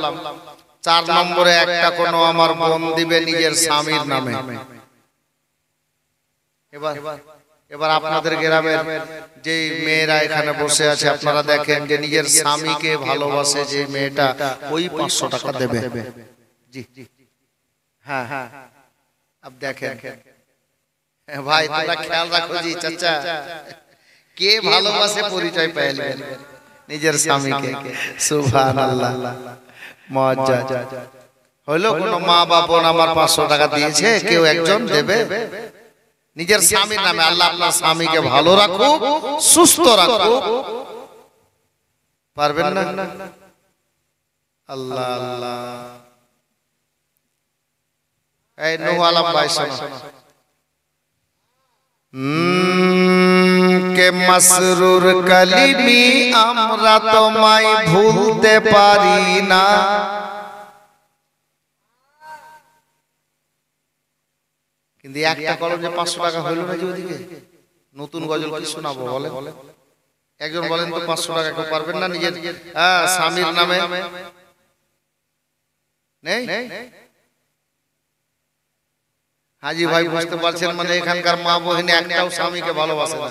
4 নম্বরে একটা কোন আমার বোন দিবে নিজের স্বামীর নামে। এবার আপনাদের গ্রামের যে মেয়েরা এখানে বসে আছে, আপনারা দেখেন যে নিজের স্বামীকে ভালোবাসে যে মেয়েটা, ওই 500 টাকা দেবে। জি হ্যাঁ হ্যাঁ अब देखें भाई তোমরা খেয়াল রাখো জি চাচা কে ভালোবাসে পরিচয় পেলে নিজের স্বামীকে সুবহানাল্লাহ মুআজ্জাজ হলো কোন মা বাবা আমার 500 টাকা দিয়েছে কেউ একজন দেবে নিজের স্বামীর নামে আল্লাহ আপনার স্বামীকে ভালো রাখুক সুস্থ রাখুক পারবেন না আল্লাহ আল্লাহ এই নূহ আলম ভাই শোনো কে মাসরুর কালিমি আমরা তোমায় ভুলতে পারি না কিন্তু একটা কলম যে 500 টাকা হলো না যে ওদিকে নতুন গজল কি শোনাবো বলে একজন বলেন তো 500 টাকা কেউ পারবেন না নিজের স্বামীর নামে নেই হাজি ভাই বুঝতে পারছেন মানে এখানকার মা বহিনী একটাও স্বামীকে ভালোবাসে না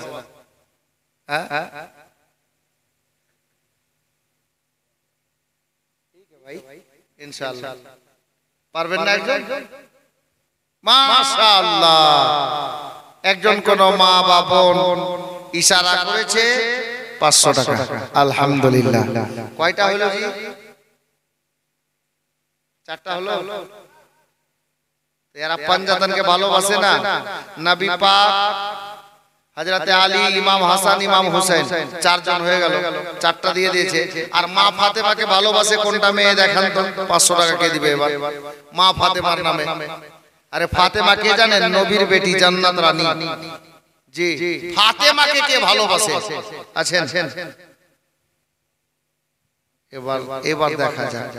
হ্যাঁ ঠিক আছে ভাই ইনশাআল্লাহ পারবেন না একজন মাশাআল্লাহ একজন কোন মা বা বোন ইশারা করেছে 500 টাকা আলহামদুলিল্লাহ কয়টা হলো জি চারটা হলো এরা পাঞ্জাতনকে ভালোবাসে না নবী পাক হযরতে আলী ইমাম হাসান ইমাম হোসেন চারজন হয়ে গেল চারটা দিয়ে দিয়েছে আর মা ফাতেমাকে ভালোবাসে কোনটা মেয়ে দেখান তো 500 টাকা কে দিবে এবার মা ফাতেমার নামে আরে ফাতেমা কে জানেন নবীর বেটি জান্নাত রানী জি ফাতেমাকে কে ভালোবাসে আছেন এবার দেখা যায়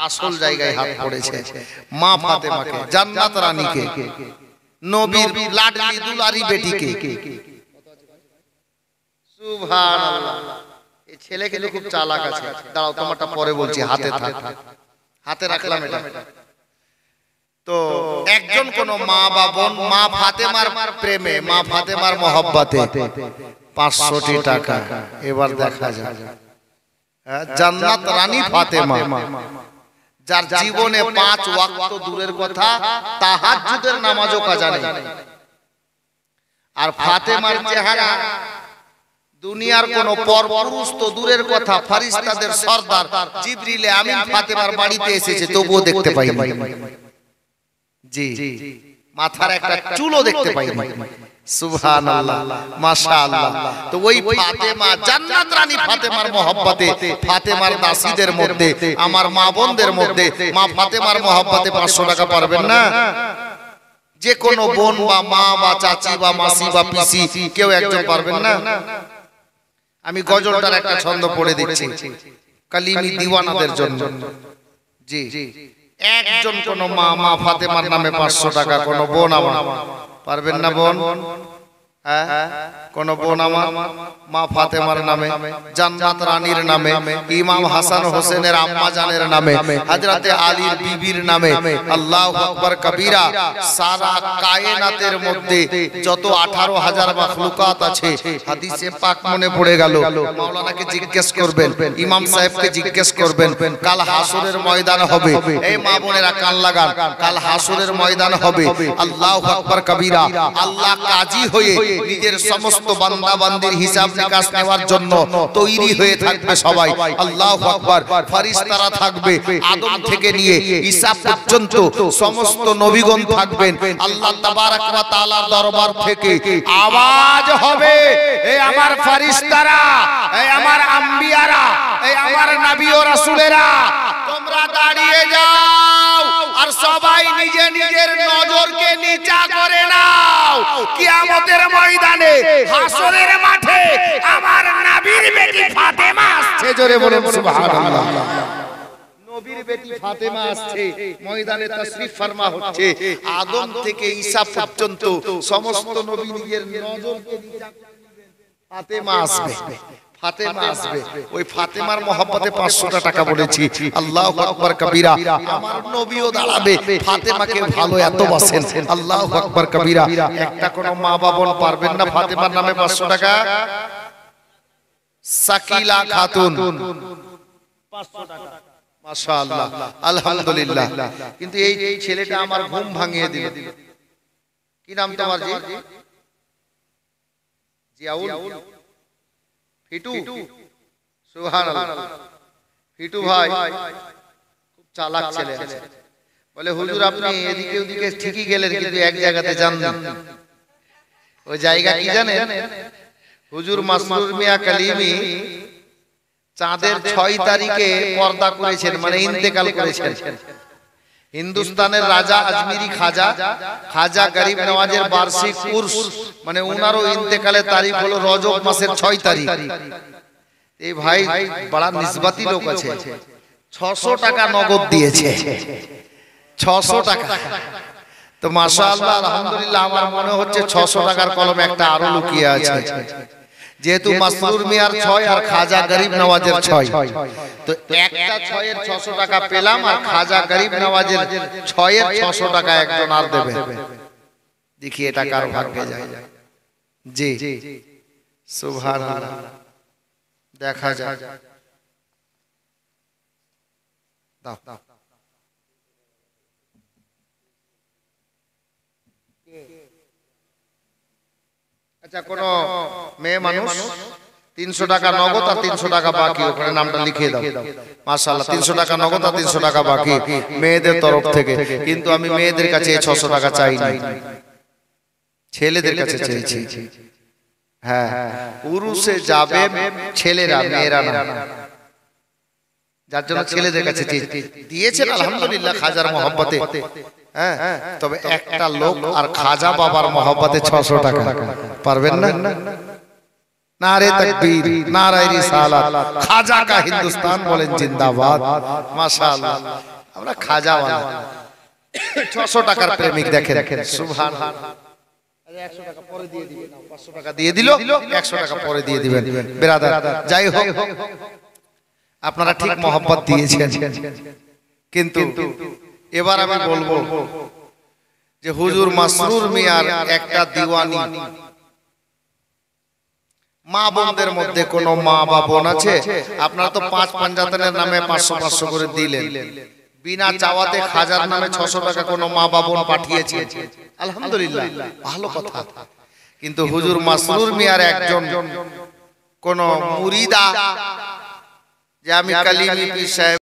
আসল জায়গায় হাত পড়েছে মা ফাতেমাকে জান্নাত রানীকে নবীর লাডলি দুলারি বেটিকে সুবহানাল্লাহ এই ছেলে কিন্তু খুব চালাক আছে দাঁড়াও তোমারটা পরে বলছি হাতে রাখলাম এটা তো একজন কোন মা বা বোন মা ফাতেমার প্রেমে মা ফাতেমার মহব্বতে 500 টাকা এবার দেখা যায় জান্নাত রানী ফাতেমা যার জীবনে 5 ওয়াক্ত দূরের কথা তাহাজ্জুদের নামাজও কাজা নেই আর ফাতেমার চেহারা দুনিয়ার কোন পরপুরুষ তো দূরের কথা ফেরেশতাদের সরদার জিবরিল আমিন ফাতেমার বাড়িতে এসেছে তবুও দেখতে পাইনি জি মাথার একটা চুলও দেখতে পাইনি সুবহানাল্লাহ মাশাআল্লাহ তো ওই ফাতেমা জান্নাত রানী ফাতেমার মহব্বতে ফাতেমার দাসীদের মধ্যে আমার মা বোনদের মধ্যে মা ফাতেমার মহব্বতে 500 টাকা পারবেন না যে কোন বোন বা মা বা চাচি বা মাসি বা পিসি কেউ একজন পারবেন না আমি গজলটার একটা ছন্দ পড়ে দিচ্ছি কালিমি দিওয়ানাদের জন্য জি একজন কোন মা ফাতেমার নামে 500 টাকা কোন বোন আমার পারবেন না বোন হ্যাঁ কোন বোন আমার মা ফাতেমার নামে জান্নাত রানীর নামে ইমাম হাসান হোসেনের আম্মা জানের নামে হযরতে আলীর বিবির নামে আল্লাহু আকবার কবীরা সারা কায়নাতের মধ্যে যত 18000 মাখলুকাত আছে হাদিসে পাক মনে পড়ে গেল মাওলানাকে জিজ্ঞেস করবেন ইমাম সাহেবকে জিজ্ঞেস করবেন কাল হাসরের ময়দান হবে এই মা বোনেরা কান লাগান কাল হাসরের ময়দান হবে আল্লাহু আকবার কবীরা আল্লাহ কাজী হয়ে নিজের সমস্ত বান্দা বান্দির হিসাব নিকাশ নেওয়ার জন্য তৈরি হয়ে থাকবে সবাই আল্লাহু আকবার ফেরেশতারা থাকবে আদম থেকে নিয়ে ঈসা পর্যন্ত সমস্ত নবীগণ থাকবেন আল্লাহ তাবারক ওয়া তাআলার দরবার থেকে আওয়াজ হবে এই আমার ফেরেশতারা এই আমার আম্বিয়ারা এই আমার নবী ও রাসূলেরা তোমরা দাঁড়িয়ে যাও আর সবাই নিজের নজরকে নিচা করে নাও কিয়ামতের ময়দানে হাসরের মাঠে আমার নবীর বেটি ফাতেমা আসছে জোরে বলুন সুবহানাল্লাহ নবীর বেটি ফাতেমা আসছে ময়দানে তাশরীফ ফরমা হচ্ছে আদম থেকে ঈসা পর্যন্ত সমস্ত নবী নিজের নজরকে নিচা করে ফাতেমা আসবে ফাতেমা আসবে ওই ফাতেমার মহব্বতে 500 টাকা বলেছি আল্লাহু আকবার কবীরা আমার নবীও দাঁড়াবে ফাতেমাকে ভালো এত বাসেন আল্লাহু আকবার কবীরা একটা কোন মা বাবা পারবেন না ফাতেমার নামে 500 টাকা সাকিলা খাতুন 500 টাকা মাশাআল্লাহ আলহামদুলিল্লাহ কিন্তু এই ছেলেটা আমার ঘুম ভাঙিয়ে দিল কি নাম তোমার জি? জিয়াউল ফিটু, সুবহানাল্লাহ। ফিটু ভাই খুব চালাক ছেলে আছে। বলে হুজুর আপনি এদিকে ওদিকে ঠিকই গেলেন, কিন্তু এক জায়গাতে যাননি। ওই জায়গা কি জানেন? হুজুর মাসরুর মিয়া কালিমি চাঁদের 6 তারিখে পর্দা করেছেন, মানে ইন্তেকাল করেছেন। হিন্দুস্তানের রাজা আজমিরি খাজা গরিব নওয়াজের বার্ষিক উর্স, মানে উনারও ইন্তেকালের তারিখ হলো রজব মাসের 6 তারিখ। এই ভাই বড় নিসবতি লোক আছে, 600 টাকা নগদ দিয়েছে। 600 টাকা। তো মাশাআল্লাহ আলহামদুলিল্লাহ, আমার মনে হচ্ছে 600 টাকার কলম একটা আরো লুকিয়ে আছে। যেহেতু মাসরুর মিয়ার 6 আর খাজা গরিব নওয়াজের 6, তো একটা 6 এর 600 টাকা পেলাম, আর খাজা গরিব নওয়াজের 6 এর 600 টাকা একজন আর দেবে। দেখি এটা কার ভাগ্যে যায়। জি সুবহানাল্লাহ, দেখা যায়। দাও আচ্ছা, কোন মেয়ে মানুষ 300 টাকা নগদ আর 300 টাকা বাকি, ওখানে নামটা লিখে দাও। মাশাআল্লাহ, 300 টাকা নগদ আর 300 টাকা বাকি মেয়েদের তরফ থেকে। কিন্তু আমি মেয়েদের কাছে 600 টাকা চাইনি, ছেলেদের কাছে চেয়েছি। হ্যাঁ, উরুসে যাবে ছেলেরা, মেয়েরা না, যার জন্য ছেলেদের কাছে দিয়েছেন আলহামদুলিল্লাহ খাজার মহব্বতে। হ্যাঁ, তবে একটা লোক আর খাজা বাবার মহব্বতে 600 টাকা পারবেন না? নারে তাকবীর, নারে রিসালাত, খাজা কা হিন্দুস্তান বলেন জিন্দাবাদ। মাশাআল্লাহ, আমরা খাজা ওয়ালা 600 টাকার প্রেমিক দেখেন, সুবহানাল্লাহ। 100 টাকা পরে দিয়ে দিবেন, 500 টাকা দিয়ে দিল, 100 টাকা পরে দিয়ে দিবেন। ব্রাদার, যাই হোক আপনারা ঠিক মহব্বত দিয়েছেন, কিন্তু এবার আমি বলবো যে হুজুর মাসরুর মিয়ার একটা দিওয়ানি, মা বোনদের মধ্যে কোন মা বা বোন আছে? আপনারা তো 5 পাঞ্জাতনের নামে 500 করে দিলেন, বিনা চাওয়াতে খাজার নামে 600 টাকা কোন মা বা বোন পাঠিয়েছে, আলহামদুলিল্লাহ, ভালো কথা। কিন্তু হুজুর মাসরুর মিয়ার একজন কোন মুরিদা, যে আমি কালিমি পীর সাহেব